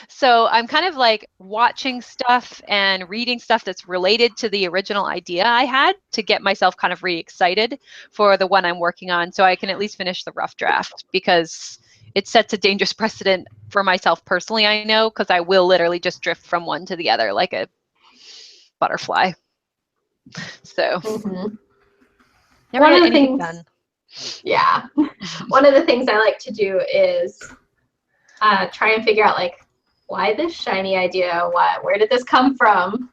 So I'm kind of like watching stuff and reading stuff that's related to the original idea I had to get myself kind of re-excited for the one I'm working on, so I can at least finish the rough draft, because it sets a dangerous precedent for myself personally, I know, because I will literally just drift from one to the other like a butterfly. So never One get of the anything things, done. yeah. One of the things I like to do is try and figure out like, why this shiny idea? Where did this come from?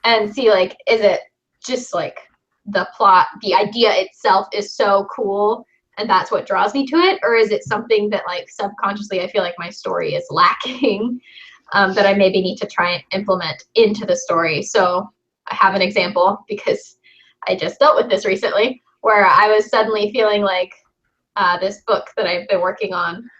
And see, like, is it just like the plot, the idea itself is so cool and that's what draws me to it? Or is it something that like subconsciously I feel like my story is lacking, that I maybe need to try and implement into the story? So I have an example because I just dealt with this recently, where I was suddenly feeling like this book that I've been working on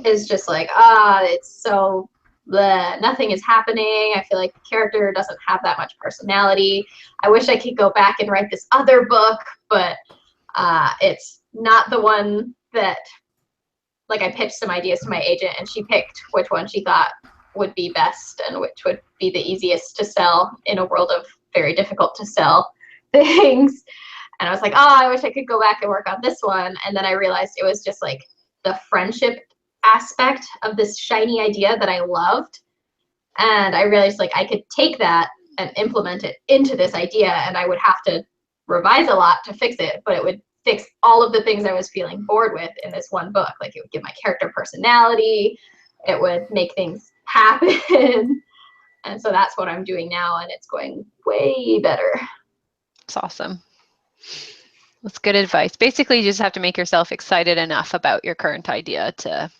is just like, it's so bleh, nothing is happening. I feel like the character doesn't have that much personality. I wish I could go back and write this other book, but it's not the one that, like, I pitched some ideas to my agent and she picked which one she thought would be best and which would be the easiest to sell in a world of very difficult to sell things. And I was like, I wish I could go back and work on this one. And then I realized it was just like the friendship aspect of this shiny idea that I loved. And I realized like I could take that and implement it into this idea, and I would have to revise a lot to fix it, but it would fix all of the things I was feeling bored with in this one book. Like, it would give my character personality, it would make things happen. And so that's what I'm doing now, and it's going way better. It's awesome. That's good advice. Basically, you just have to make yourself excited enough about your current idea to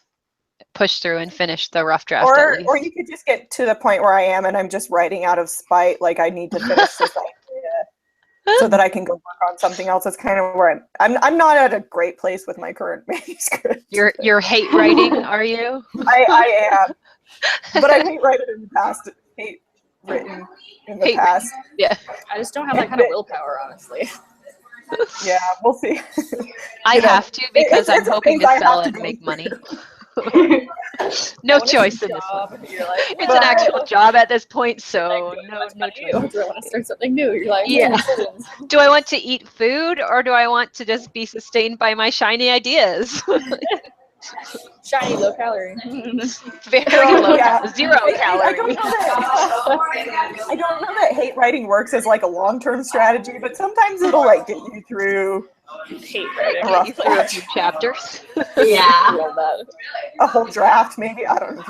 push through and finish the rough draft. Or you could just get to the point where I am and I'm just writing out of spite, like I need to finish this idea so that I can go work on something else. That's kind of where I'm not at a great place with my current manuscript. You're hate writing, are you? I am. But I hate writing in the past. Hate written in the past. Yeah. I just don't have that kind of willpower, honestly. Yeah, we'll see. I have to, because I'm hoping to sell it and make money. No choice in this one. It's an actual job at this point, so no choice. Do I want to start something new? You're like, yeah. Do I want to eat food, or do I want to just be sustained by my shiny ideas? Shiny, low calorie. Very low, zero calorie. I don't know that hate writing works as like a long-term strategy, but sometimes it'll like get you through Hate writing. A few chapters. Yeah. A whole draft, maybe. I don't know.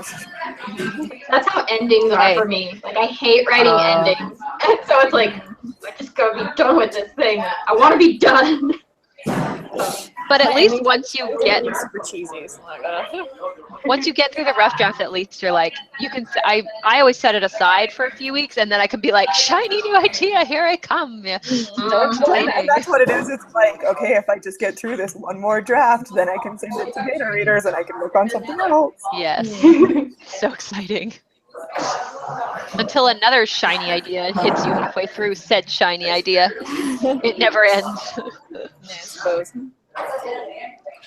That's how endings are for me. Like, I hate writing endings. And so it's like, I just gotta be done with this thing. I want to be done. But at least once you get super cheesy, once you get through the rough draft, at least you're like, you can. I always set it aside for a few weeks, and then I can be like, shiny new idea, here I come. Yeah. So exciting. And that's what it is. It's like, okay, if I just get through this one more draft, then I can send it to beta readers and I can work on something else. Yes. So exciting. Until another shiny idea hits you halfway through said shiny idea. It never ends. I suppose.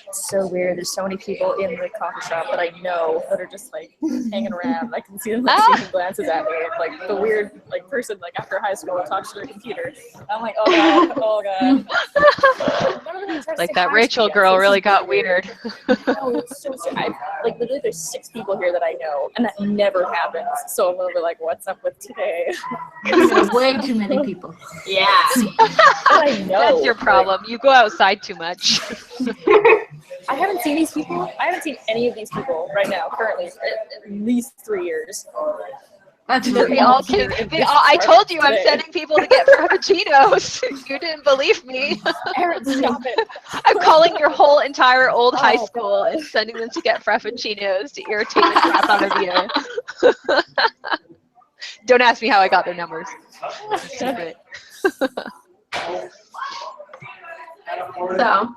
It's so weird. There's so many people in the coffee shop that I know that are just like hanging around. I can see them like taking glances at me, like the weird like person like after high school that talks to their computer. I'm like, oh god. Like that Rachel girl really got weird. No, it's so like literally there's 6 people here that I know, and that never happens. So I'm gonna be like, what's up with today? There's way too many people. Yeah. I know. That's your problem. You go outside too much. I haven't seen these people. I haven't seen any of these people right now, currently, at least 3 years. They all came. I told you I'm sending people to get frappuccinos. You didn't believe me. Aaron, stop it. I'm calling your whole entire old high school and sending them to get frappuccinos to irritate the crap out of you. Don't ask me how I got their numbers. It's secret. So,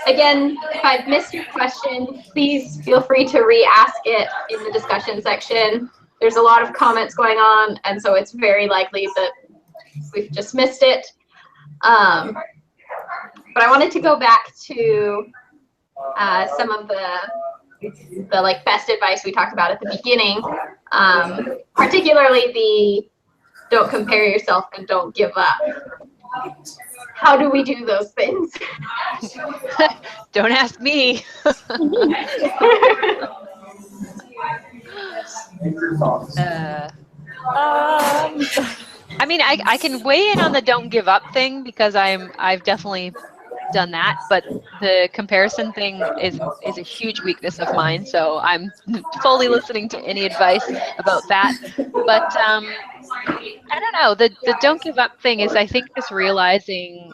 again, if I've missed your question, please feel free to re-ask it in the discussion section. There's a lot of comments going on, and so it's very likely that we've just missed it. But I wanted to go back to some of the like best advice we talked about at the beginning, particularly the don't compare yourself and don't give up. How do we do those things? Don't ask me. I mean, I can weigh in on the don't give up thing because I've definitely done that, but the comparison thing is a huge weakness of mine, so I'm fully listening to any advice about that. But I don't know, the don't give up thing is, I think, just realizing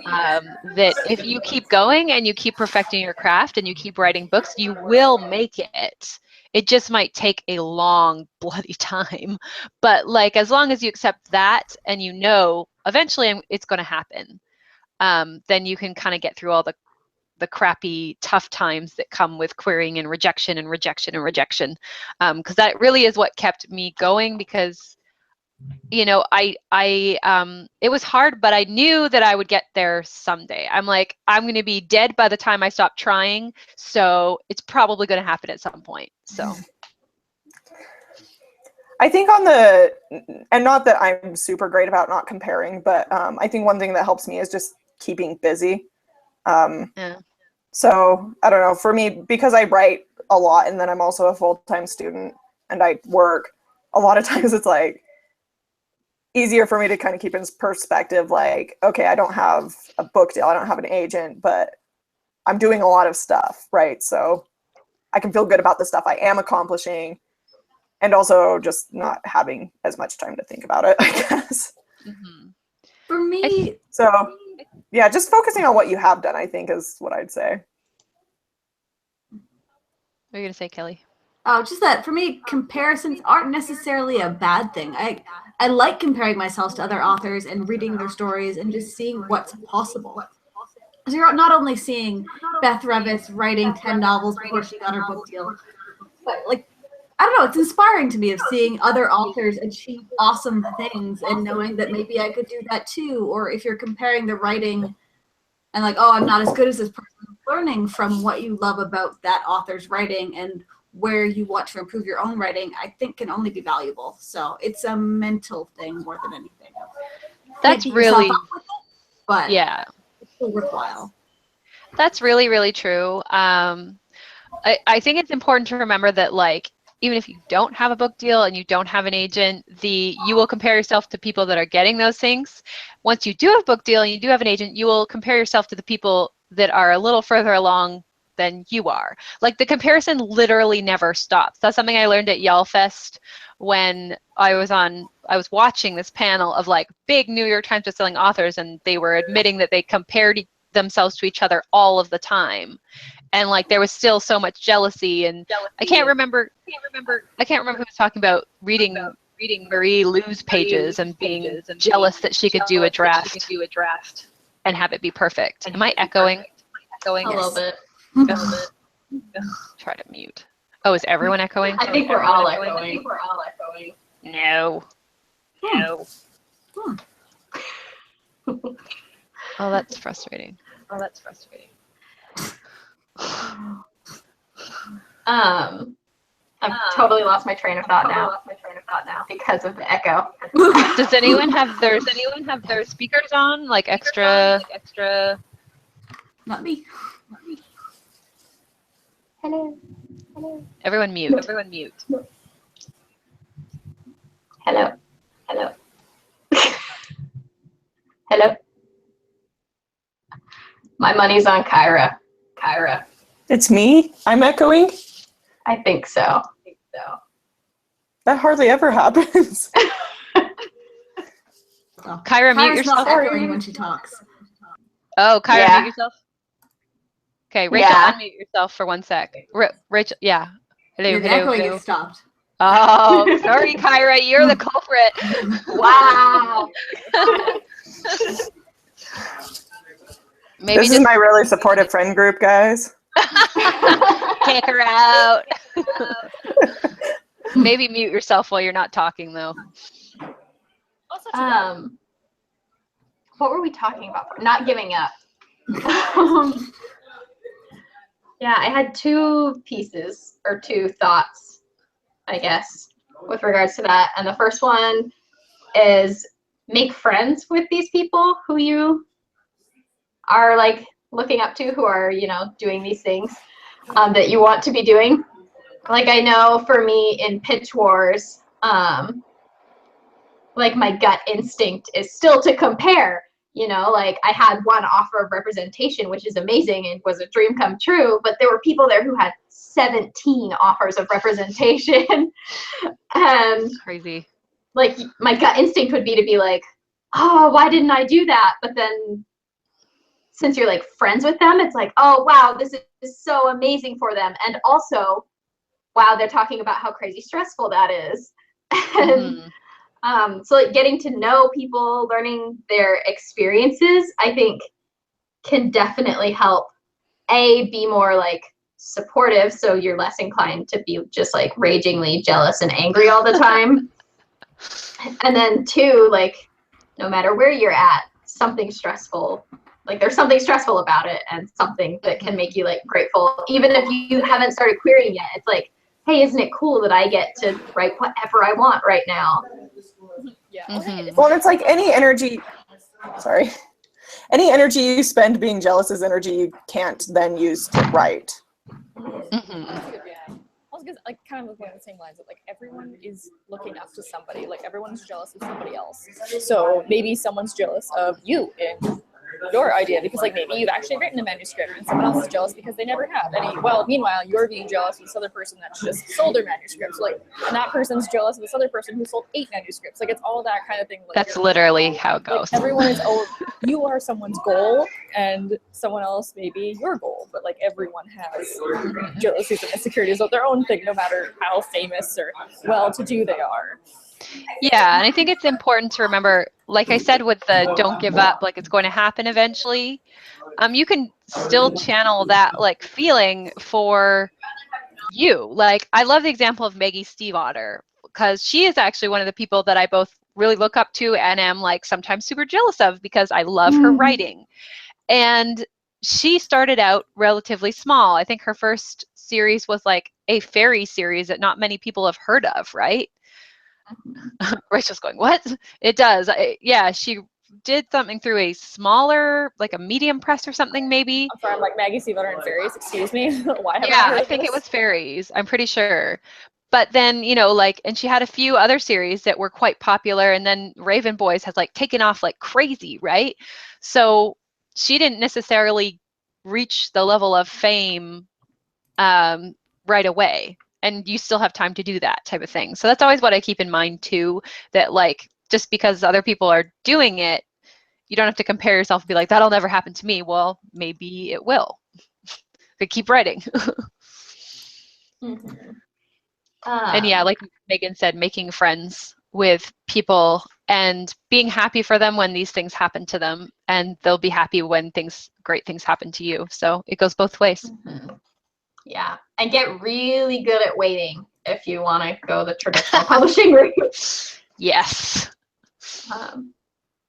that if you keep going and you keep perfecting your craft and you keep writing books, you will make it. It just might take a long bloody time, but like, as long as you accept that and you know eventually it's going to happen, then you can kind of get through all the crappy, tough times that come with querying and rejection and rejection and rejection. Because that really is what kept me going, because, you know, it was hard, but I knew that I would get there someday. I'm like, I'm going to be dead by the time I stop trying, so it's probably going to happen at some point. So I think and not that I'm super great about not comparing, but I think one thing that helps me is just keeping busy. Yeah. So I don't know, for me, because I write a lot and then I'm also a full-time student and I work, a lot of times it's like, easier for me to kind of keep in perspective, like, okay, I don't have a book deal, I don't have an agent, but I'm doing a lot of stuff, right? So I can feel good about the stuff I am accomplishing, and also just not having as much time to think about it, I guess. Mm-hmm. For me, So yeah, just focusing on what you have done, I think, is what I'd say. What are you gonna say, Kelly? oh, just that for me, comparisons aren't necessarily a bad thing. I like comparing myself to other authors and reading their stories and just seeing what's possible. So you're not only seeing Beth Revis writing 10 novels before she got her book deal, but like, I don't know, it's inspiring to me of seeing other authors achieve awesome things and knowing that maybe I could do that too. Or if you're comparing the writing and like, oh, I'm not as good as this person, learning from what you love about that author's writing and where you want to improve your own writing, I think can only be valuable. So it's a mental thing more than anything. That's Can't beat yourself really, up with it, but yeah. it's still worthwhile. That's really, really true. I think it's important to remember that, like, even if you don't have a book deal and you don't have an agent, you will compare yourself to people that are getting those things. Once you do have a book deal and you do have an agent, you will compare yourself to the people that are a little further along than you are. Like, the comparison literally never stops. That's something I learned at YALLFest when I was watching this panel of like big New York Times bestselling authors, and they were admitting that they compared themselves to each other all of the time, and like there was still so much jealousy. And I can't remember who was talking about reading Marie Lou's pages and being jealous that she could do a draft and have it be perfect. Am I echoing? A little bit. Try to mute. Oh, is everyone echoing? I think we're all echoing. No. Oh, that's frustrating. I've totally lost my train of thought now because of the echo. Does anyone have their speakers on, like extra? Not me. Hello. Everyone mute. Hello. Hello. My money's on Kyra. It's me? I'm echoing? I think so. That hardly ever happens. Oh. Kyra, mute Kyra's yourself. not echoing when she talks. Oh, Kyra, Yeah. mute yourself. Okay, Rachel, Yeah. unmute yourself for 1 sec. Rachel, yeah. Hello. The echoing gets stopped. Oh, sorry, Kyra, you're the culprit. Wow. Maybe This is my really supportive friend group, guys. kick her out. Maybe mute yourself while you're not talking, though. What were we talking about? Not giving up. Yeah, I had two thoughts, I guess, with regards to that. And the first one is make friends with these people who you are like looking up to, who are, doing these things that you want to be doing. Like, I know for me in pitch wars, like my gut instinct is still to compare. Like I had one offer of representation, which is amazing and was a dream come true, but there were people there who had 17 offers of representation. And Crazy. like my gut instinct would be to be like, oh, why didn't I do that? But then since you're like friends with them, it's like, oh, wow, this is so amazing for them. And also, wow, they're talking about how crazy stressful that is. And so like getting to know people, learning their experiences, I think can definitely help be more like supportive, so you're less inclined to be just like ragingly jealous and angry all the time. And then two, like no matter where you're at, something stressful, like there's something stressful about it, and something that can make you like grateful, even if you haven't started querying yet. It's like, hey, isn't it cool that I get to write whatever I want right now? Yeah. Well, it's like any energy you spend being jealous is energy you can't then use to write. Yeah. Also, almost gets like kind of looking at the same lines of like everyone is looking up to somebody, like everyone's jealous of somebody else. So maybe someone's jealous of you in your idea because like maybe you've actually written a manuscript and someone else is jealous because they never have any. Well, meanwhile, you're being jealous of this other person that's just sold their manuscripts. Like, and that person's jealous of this other person who sold 8 manuscripts. Like, it's all that kind of thing. Like, That's literally how it goes. Like, everyone is, you are someone's goal and someone else may be your goal, but like everyone has jealousies and insecurities of their own thing, no matter how famous or well-to-do they are. Yeah, and I think it's important to remember, like I said with the don't give up, like it's going to happen eventually. You can still channel that like feeling for you. Like I love the example of Maggie Stiefvater because she is actually one of the people that I both really look up to and am like sometimes super jealous of because I love her writing. And she started out relatively small. I think her first series was like a fairy series that not many people have heard of, right? Rachel's going, what? It does. Yeah, she did something through a smaller, like a medium press or something, maybe. I'm sorry, I'm like Maggie Stiefvater and fairies. Excuse me. Why haven't Yeah, I heard I of think this? it was fairies. I'm pretty sure. But then, you know, like, and she had a few other series that were quite popular. And then Raven Boys has like taken off like crazy, right? So she didn't necessarily reach the level of fame right away. And you still have time to do that type of thing. So that's always what I keep in mind too, that like, just because other people are doing it, you don't have to compare yourself and be like, that'll never happen to me. Well, maybe it will. But keep writing. And yeah, like Megan said, making friends with people and being happy for them when these things happen to them, and they'll be happy when great things happen to you. So it goes both ways. Yeah, and get really good at waiting if you want to go the traditional publishing route. Yes.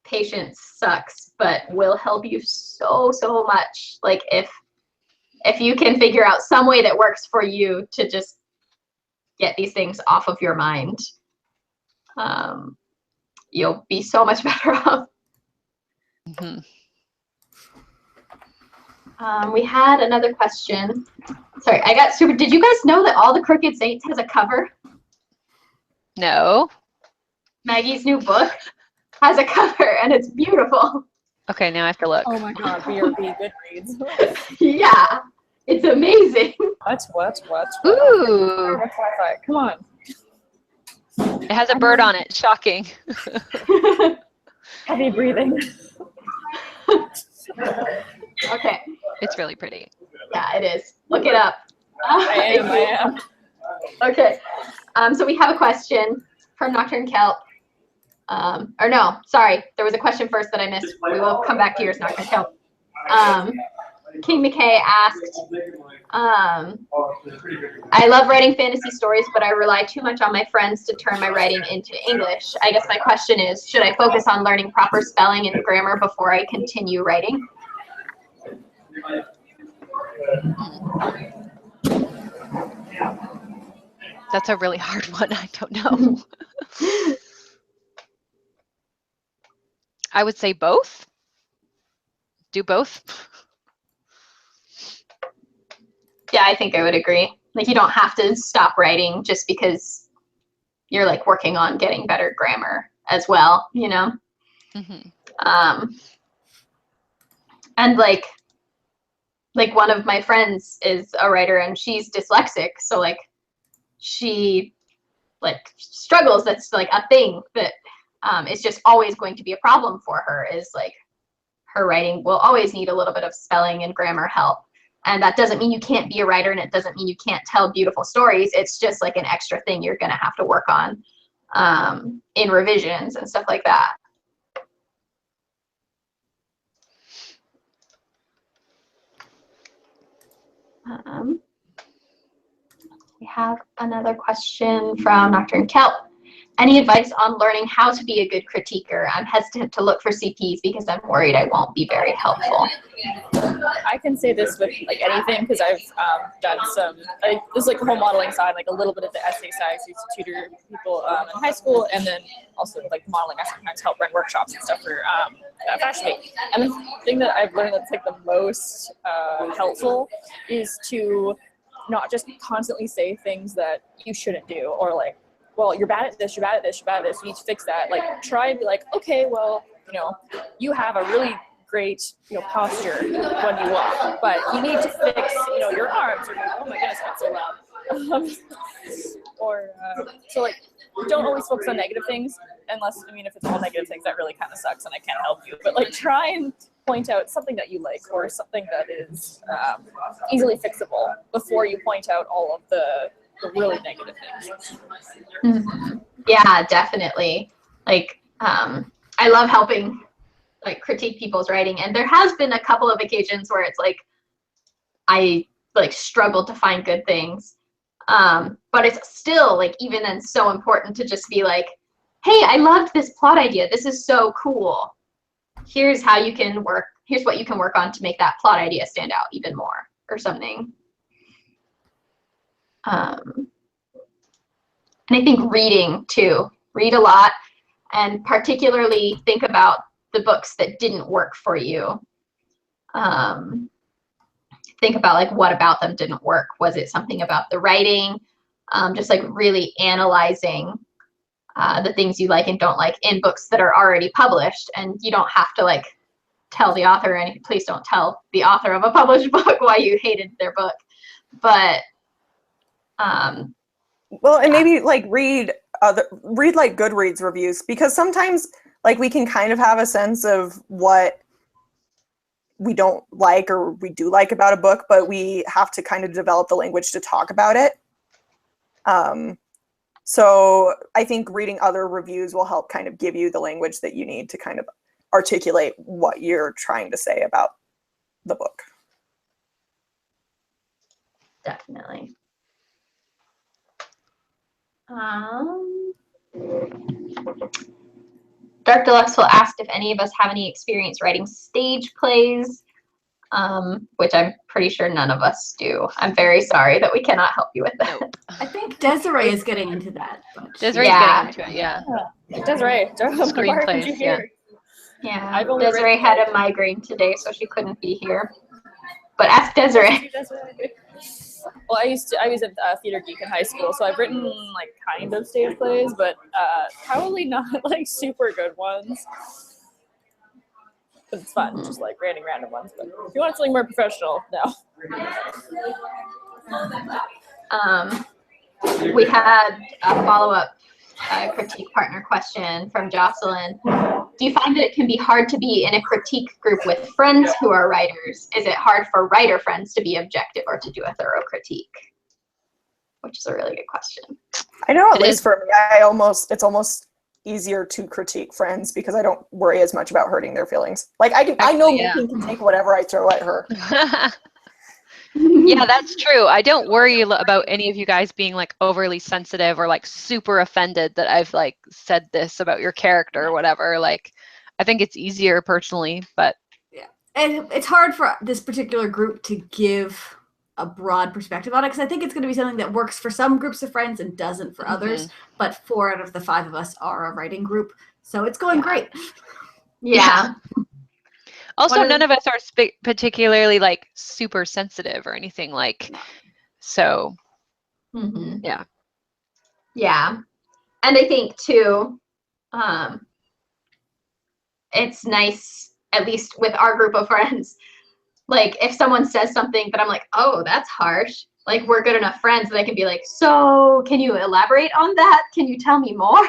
Patience sucks, but will help you so much. Like if you can figure out some way that works for you to just get these things off of your mind, you'll be so much better off. We had another question. Sorry, I got super. Did you guys know that All the Crooked Saints has a cover? No. Maggie's new book has a cover, and it's beautiful. Okay, now I have to look. Oh my god, BRB Goodreads. Yeah, it's amazing. What? Ooh. What's Wi-Fi? Come on. It has a bird on it. Shocking. Heavy breathing. Okay. It's really pretty. Yeah, it is. Look it up. I am. Okay. So we have a question from Nocturne Kelp. Or no, sorry. There was a question first that I missed. We will come back to yours, Nocturne Kelp. King McKay asked, I love writing fantasy stories, but I rely too much on my friends to turn my writing into English. I guess my question is, should I focus on learning proper spelling and grammar before I continue writing? That's a really hard one. I don't know. I would say both. Do both. Yeah, I think I would agree. Like, you don't have to stop writing just because you're like working on getting better grammar as well, you know? And like one of my friends is a writer and she's dyslexic, so like she like struggles. That's like a thing that is just always going to be a problem for her, is like her writing will always need a little bit of spelling and grammar help. And that doesn't mean you can't be a writer, and it doesn't mean you can't tell beautiful stories. It's just like an extra thing you're going to have to work on in revisions and stuff like that. We have another question from Nocturne Kelp. Any advice on learning how to be a good critiquer? I'm hesitant to look for CPs because I'm worried I won't be very helpful. I can say this with like anything because I've done some, this is like the whole modeling side, like a little bit of the essay side. I used to tutor people in high school, and then also like modeling. I sometimes help run workshops and stuff for Fashion Week. And the thing that I've learned that's like the most helpful is to not just constantly say things that you shouldn't do, or like, well, you're bad at this, you're bad at this, you're bad at this, you need to fix that. Like, try and be like, okay, well, you know, you have a really great, you know, posture when you walk, but you need to fix, you know, your arms. Or, oh my goodness, that's so loud. So like, don't always focus on negative things, unless, I mean, if it's all negative things, that really kind of sucks and I can't help you. But like, try and point out something that you like, or something that is easily fixable, before you point out all of the really negative things. Mm-hmm. Yeah, definitely. Like, I love helping like critique people's writing, and there has been a couple of occasions where it's like I like struggled to find good things, but it's still like even then so important to just be like, hey, I loved this plot idea, this is so cool, here's how you can work, here's what you can work on to make that plot idea stand out even more, or something. And I think reading too, read a lot, and particularly think about the books that didn't work for you. Think about like, what about them didn't work? Was it something about the writing? Just like really analyzing the things you like and don't like in books that are already published. And you don't have to like tell the author, and please don't tell the author of a published book why you hated their book. But well, and maybe like read like Goodreads reviews, because sometimes like we can kind of have a sense of what we don't like or we do like about a book, but we have to kind of develop the language to talk about it. So I think reading other reviews will help kind of give you the language that you need to kind of articulate what you're trying to say about the book. definitely. Dark Deluxe will ask if any of us have any experience writing stage plays, which I'm pretty sure none of us do. I'm very sorry that we cannot help you with that. Nope. I think Desiree is getting into that. But Desiree's Yeah. getting into it, yeah. Desiree, Screenplays, did you yeah. hear? Yeah, I've only Desiree written, had like- a migraine today, so she couldn't be here. But ask Desiree. Well, I was at Theater Geek in high school, so I've written like kind of stage plays, but probably not like super good ones. But it's fun, just like writing random ones. But if you want something more professional, no. We had a follow-up critique partner question from Jocelyn. Do you find that it can be hard to be in a critique group with friends who are writers? Is it hard for writer friends to be objective or to do a thorough critique? Which is a really good question. I know, at It least is. for me, it's almost easier to critique friends because I don't worry as much about hurting their feelings. Like I know Yeah. Megan can take whatever I throw at her. Yeah, that's true. I don't worry about any of you guys being like overly sensitive or like super offended that I've like said this about your character or whatever. Like, I think it's easier personally, but and it's hard for this particular group to give a broad perspective on it, because I think it's going to be something that works for some groups of friends and doesn't for others. But 4 out of the 5 of us are a writing group, so it's going great. Yeah. also One of none of us are particularly like super sensitive or anything like. So Mm-hmm. yeah. Yeah. And I think too, it's nice, at least with our group of friends, like if someone says something that I'm like, oh, that's harsh, like we're good enough friends that I can be like, so can you elaborate on that? Can you tell me more?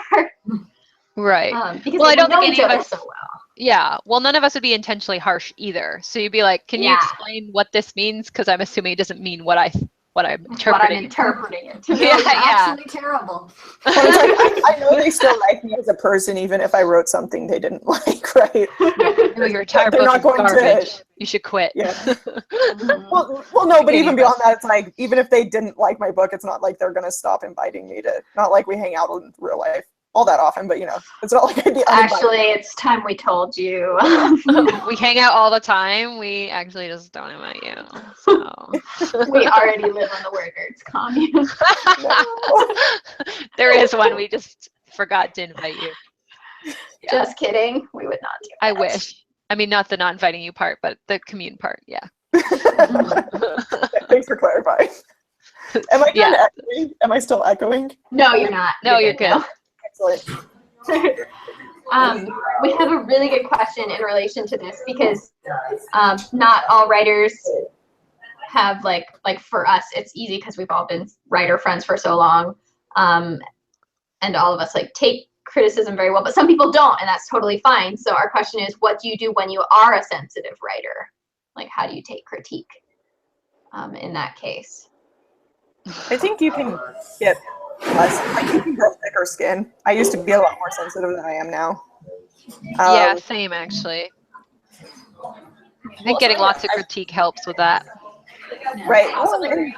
Right. Because Well, like, I don't we know think each any of other us- so well. Yeah. Well, none of us would be intentionally harsh either. So you'd be like, can you Yeah. explain what this means? Because I'm assuming it doesn't mean what I'm What I'm interpreting. interpreting it to No, be. Yeah, it's actually terrible. Well, it's like, I know they still like me as a person, even if I wrote something they didn't like, right? No, your entire They're book not is going to- garbage. You should quit. Yeah. Mhm. Well, no, but Maybe even beyond less. that, it's like, even if they didn't like my book, it's not like they're going to stop inviting me to, not like we hang out in real life all that often, but you know, it's not like I'd be uninvited. Actually, it's time we told you. We hang out all the time. We actually just don't invite you. So We already live on the WordNerds commune. there is one. We just forgot to invite you. Just kidding. We would not do that. I wish. I mean, not the not inviting you part, but the commune part. Yeah. Thanks for clarifying. Am I Yeah. done echoing? Am I still echoing? No, you're not. No, you're good. now. Excellent. We have a really good question in relation to this because not all writers have like for us, it's easy because we've all been writer friends for so long, and all of us like take criticism very well, but some people don't, and that's totally fine. So our question is, what do you do when you are a sensitive writer? Like, how do you take critique in that case? I think you can get less, like you can grow thicker skin. I used to be a lot more sensitive than I am now. Yeah, same actually. I think getting lots of critique helps with that. Right. Well, and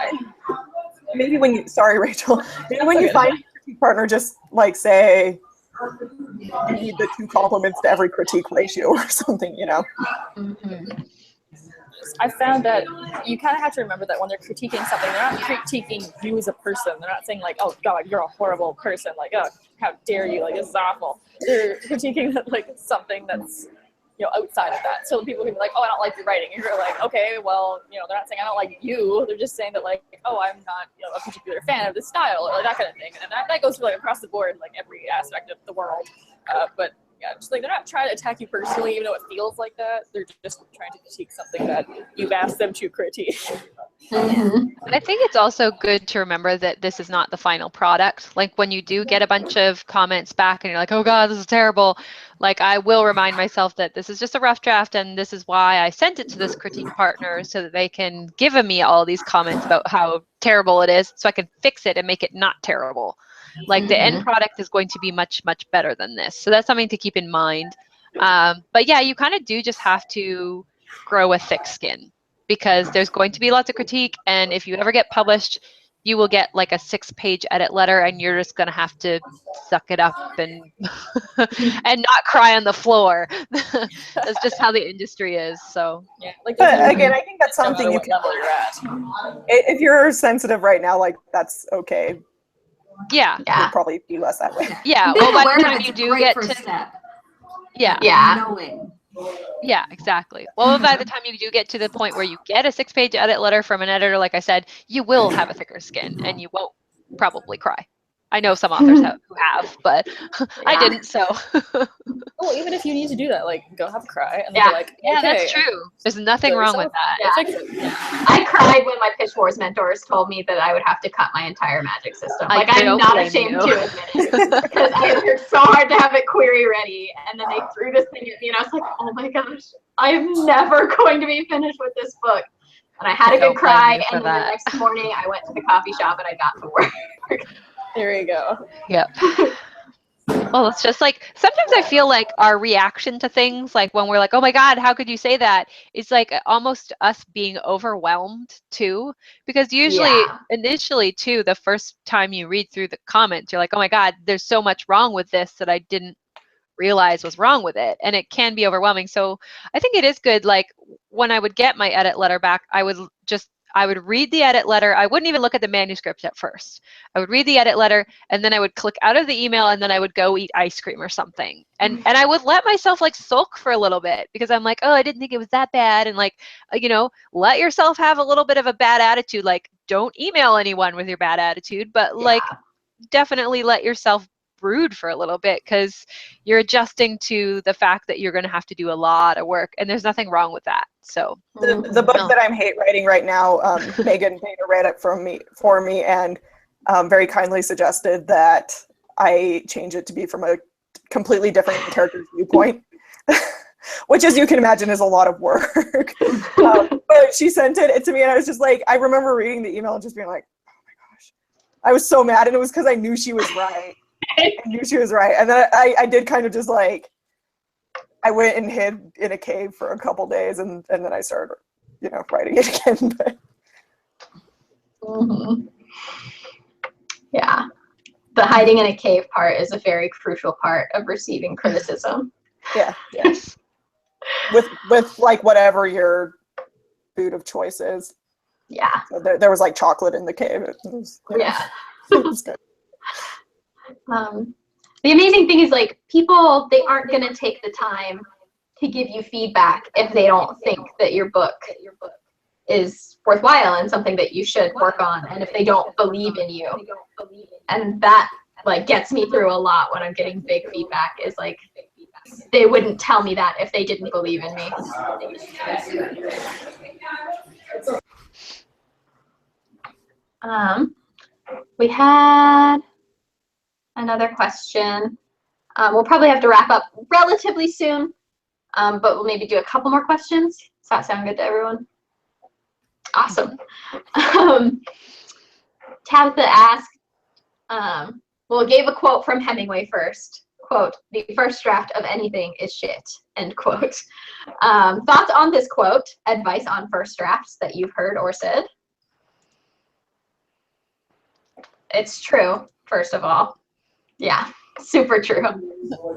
maybe when you, sorry, Rachel, maybe when you find a critique partner, just like say, you need the 2 compliments to every critique ratio or something, you know? Mm-hmm. I found that you kind of have to remember that when they're critiquing something, they're not critiquing you as a person. They're not saying like, "Oh God, you're a horrible person." Like, "Oh, how dare you? Like, this is awful." They're critiquing like something that's, you know, outside of that. So people can be like, "Oh, I don't like your writing." And you're like, "Okay, well, you know, they're not saying I don't like you. They're just saying that like, oh, I'm not, you know, a particular fan of this style or like that kind of thing." And that goes for like across the board, like every aspect of the world. But yeah, just like they're not trying to attack you personally, even though it feels like that. They're just trying to critique something that you've asked them to critique. Mm-hmm. I think it's also good to remember that this is not the final product. Like when you do get a bunch of comments back and you're like, oh God, this is terrible. Like I will remind myself that this is just a rough draft and this is why I sent it to this critique partner so that they can give me all these comments about how terrible it is so I can fix it and make it not terrible. Like the end product is going to be much, much better than this. So that's something to keep in mind. But yeah, you kind of do just have to grow a thick skin because there's going to be lots of critique. And if you ever get published, you will get like a 6-page edit letter and you're just going to have to suck it up and and not cry on the floor. That's just how the industry is. So Yeah, like But again, I think that's something you what can, level you're at. if you're sensitive right now, like that's okay. yeah. You'll probably be less that way. Yeah. Being Well, by aware the of time it's you a do great get first to step. yeah. Knowing. Yeah, exactly. Well, by the time you do get to the point where you get a 6-page edit letter from an editor, like I said, you will have a thicker skin and you won't probably cry. I know some authors who have, but I didn't, so. Well, even if you need to do that, like go have a cry and then Yeah. be like, Yeah, okay, that's true. There's nothing wrong with that. Yeah. fix it. Yeah. I cried when my Pitch Wars mentors told me that I would have to cut my entire magic system. I Like, I'm don't not blame ashamed you. to admit it. Because I had worked so hard to have it query ready, and then they threw this thing at me, and I was like, oh my gosh, I am never going to be finished with this book. And I had a Don't good cry, blame you for and then the that. next morning I went to the coffee shop and I got to work. There you go. Yep. Well, it's just like sometimes I feel like our reaction to things, like when we're like, oh my God, how could you say that? It's like almost us being overwhelmed too. Because usually, initially too, the first time you read through the comments, you're like, oh my God, there's so much wrong with this that I didn't realize was wrong with it. And it can be overwhelming. So I think it is good. Like when I would get my edit letter back, I would read the edit letter. I wouldn't even look at the manuscript at first. I would read the edit letter and then I would click out of the email and then I would go eat ice cream or something. And I would let myself like sulk for a little bit because I'm like, oh, I didn't think it was that bad. And like, you know, let yourself have a little bit of a bad attitude. Like don't email anyone with your bad attitude, but like definitely let yourself brood for a little bit because you're adjusting to the fact that you're going to have to do a lot of work and there's nothing wrong with that. So The book that I'm hate writing right now, Megan Painter read it for me and very kindly suggested that I change it to be from a completely different character's viewpoint, which as you can imagine is a lot of work. But she sent it to me and I was just like, I remember reading the email and just being like, oh my gosh. I was so mad and it was because I knew she was right. I knew she was right. And then I did kind of just like, I went and hid in a cave for a couple days and then I started, you know, writing it again. But. Yeah. The hiding in a cave part is a very crucial part of receiving criticism. Yeah. Yes. with like whatever your food of choice is. Yeah. So there was like chocolate in the cave. It was, you know, it was good. The amazing thing is like people, they aren't going to take the time to give you feedback if they don't think that your book is worthwhile and something that you should work on, and if they don't believe in you. And that like gets me through a lot when I'm getting big feedback, is like they wouldn't tell me that if they didn't believe in me. We had another question. We'll probably have to wrap up relatively soon, but we'll maybe do a couple more questions. Does that sound good to everyone? Awesome. Tabitha asked, well, gave a quote from Hemingway first. Quote, "The first draft of anything is shit," end quote. Thoughts on this quote, advice on first drafts that you've heard or said? It's true, first of all. Yeah, super true.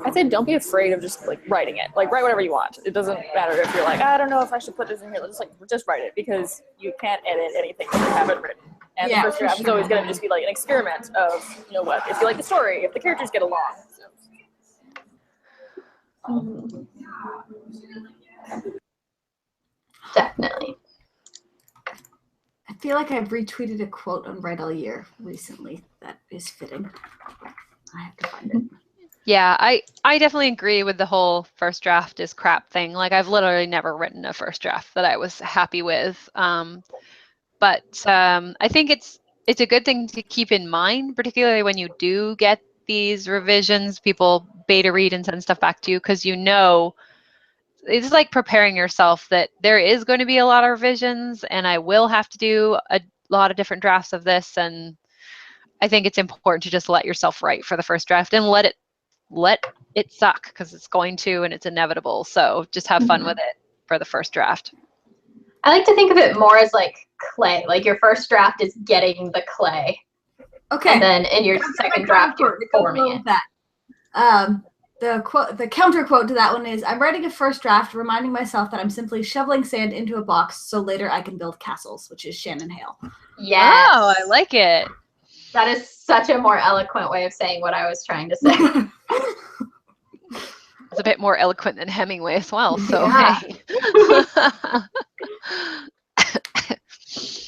I say don't be afraid of just like writing it. Like write whatever you want. It doesn't matter if you're like, I don't know if I should put this in here. Just write it, because you can't edit anything that you haven't written. And the first draft is always going to just be like an experiment of, you know what, if you like the story, if the characters get along. So. Definitely. I feel like I've retweeted a quote on Write All Year recently that is fitting. I have to find it. Yeah, I definitely agree with the whole first draft is crap thing. Like I've literally never written a first draft that I was happy with. But I think it's a good thing to keep in mind, particularly when you do get these revisions, people beta read and send stuff back to you, because you know, it's like preparing yourself that there is going to be a lot of revisions and I will have to do a lot of different drafts of this. And I think it's important to just let yourself write for the first draft and let it suck, because it's going to, and it's inevitable. So just have fun with it for the first draft. I like to think of it more as like clay. Like your first draft is getting the clay. Okay. And then in your second draft, you're forming it. The counter quote to that one is, "I'm writing a first draft, reminding myself that I'm simply shoveling sand into a box so later I can build castles," which is Shannon Hale. Yes. Oh, I like it. That is such a more eloquent way of saying what I was trying to say. It's a bit more eloquent than Hemingway as well. So Yeah. hey.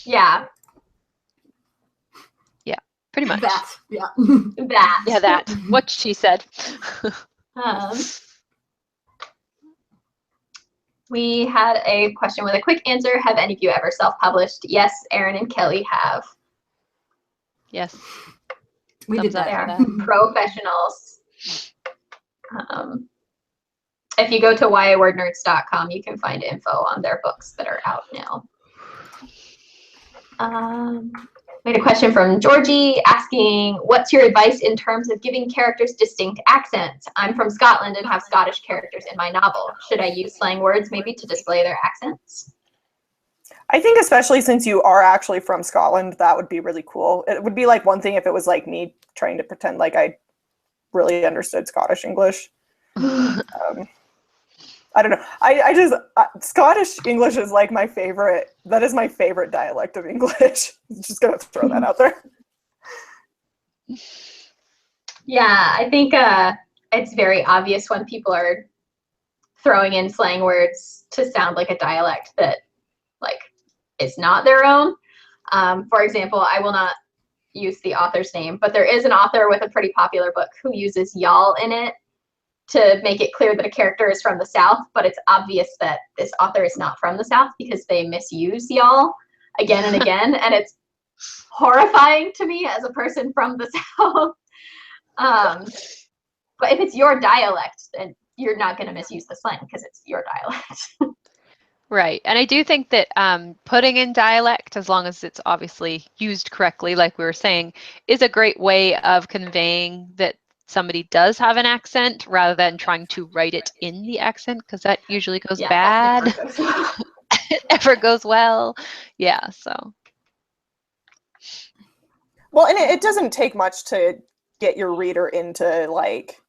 Yeah. Yeah, pretty much. That, yeah. That. Yeah, that. What she said. We had a question with a quick answer. Have any of you ever self-published? Yes, Erin and Kelly have. Yes. We did that. They are professionals. If you go to wordnerds.com, you can find info on their books that are out now. We had a question from Georgie asking, what's your advice in terms of giving characters distinct accents? I'm from Scotland and have Scottish characters in my novel. Should I use slang words maybe to display their accents? I think especially since you are actually from Scotland, that would be really cool. It would be like one thing if it was like me trying to pretend like I really understood Scottish English. I don't know. I just, Scottish English is like my favorite. That is my favorite dialect of English. Just gonna throw that out there. Yeah, I think it's very obvious when people are throwing in slang words to sound like a dialect that like is not their own. For example, I will not use the author's name, but there is an author with a pretty popular book who uses y'all in it to make it clear that a character is from the South, but it's obvious that this author is not from the South because they misuse y'all again and again, and it's horrifying to me as a person from the South. But if it's your dialect, then you're not going to misuse the slang because it's your dialect. Right. And I do think that putting in dialect, as long as it's obviously used correctly, like we were saying, is a great way of conveying that somebody does have an accent rather than trying to write it in the accent, because that usually goes bad. That never goes well. It never goes well. Yeah, so. Well, and it doesn't take much to get your reader into, like,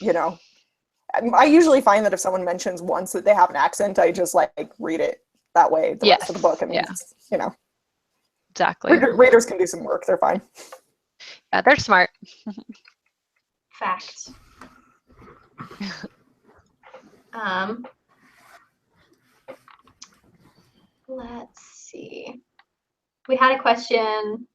you know, I usually find that if someone mentions once that they have an accent, I just like read it that way the rest of the book. And, you know, exactly. Readers can do some work. They're fine. Yeah, they're smart. Fact. let's see. We had a question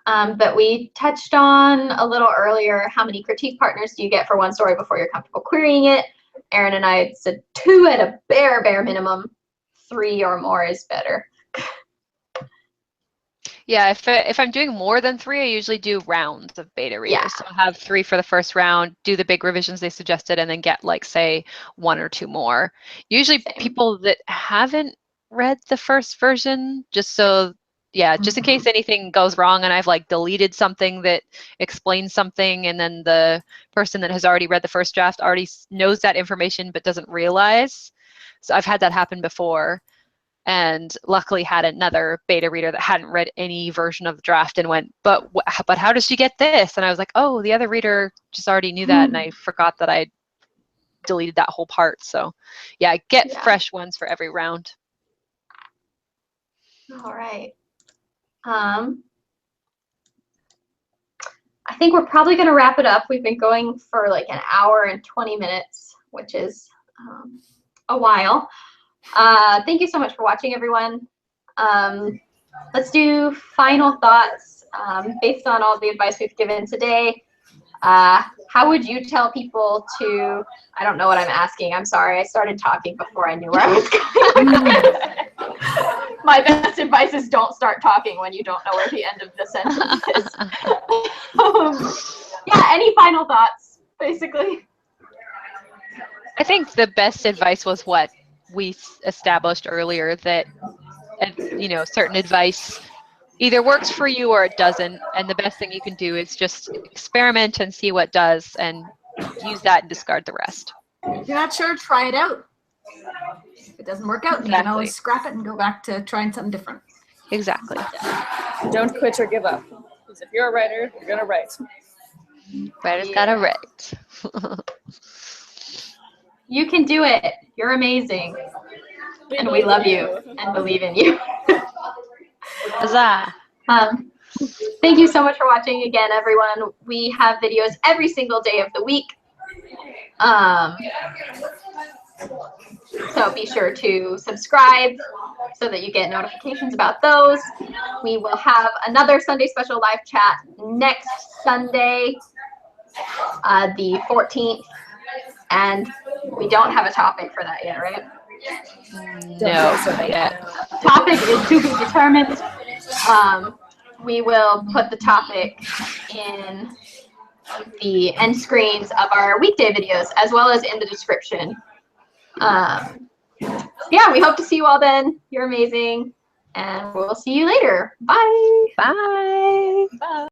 that we touched on a little earlier. How many critique partners do you get for one story before you're comfortable querying it? Erin and I said 2 at a bare minimum. 3 or more is better. Yeah, if I'm doing more than 3, I usually do rounds of beta readers. Yeah. So I'll have 3 for the first round, do the big revisions they suggested, and then get like say 1 or 2 more. Usually people that haven't read the first version, just so just in case anything goes wrong and I've like deleted something that explains something, and then the person that has already read the first draft already knows that information but doesn't realize. So I've had that happen before. And luckily had another beta reader that hadn't read any version of the draft and went, but how does she get this? And I was like, oh, the other reader just already knew that, and I forgot that I deleted that whole part. So yeah, get fresh ones for every round. All right. I think we're probably going to wrap it up. We've been going for like an hour and 20 minutes, which is a while. Thank you so much for watching, everyone. Let's do final thoughts based on all the advice we've given today. How would you tell people to, I don't know what I'm asking. I'm sorry. I started talking before I knew where I was going. My best advice is don't start talking when you don't know where the end of the sentence is. Yeah, any final thoughts, basically? I think the best advice was what we established earlier, that certain advice either works for you or it doesn't, and the best thing you can do is just experiment and see what does, and use that and discard the rest. If you're not sure, try it out. If it doesn't work out, you can always scrap it and go back to trying something different. Exactly. Don't quit or give up, because if you're a writer, you're gonna write. Writer's gotta write. You can do it. You're amazing. And we love you and believe in you. Huzzah. Thank you so much for watching again, everyone. We have videos every single day of the week. So be sure to subscribe so that you get notifications about those. We will have another Sunday special live chat next Sunday, the 14th. And we don't have a topic for that yet, right? No, yet. Topic is to be determined. We will put the topic in the end screens of our weekday videos, as well as in the description. Yeah, we hope to see you all then. You're amazing. And we'll see you later. Bye. Bye. Bye.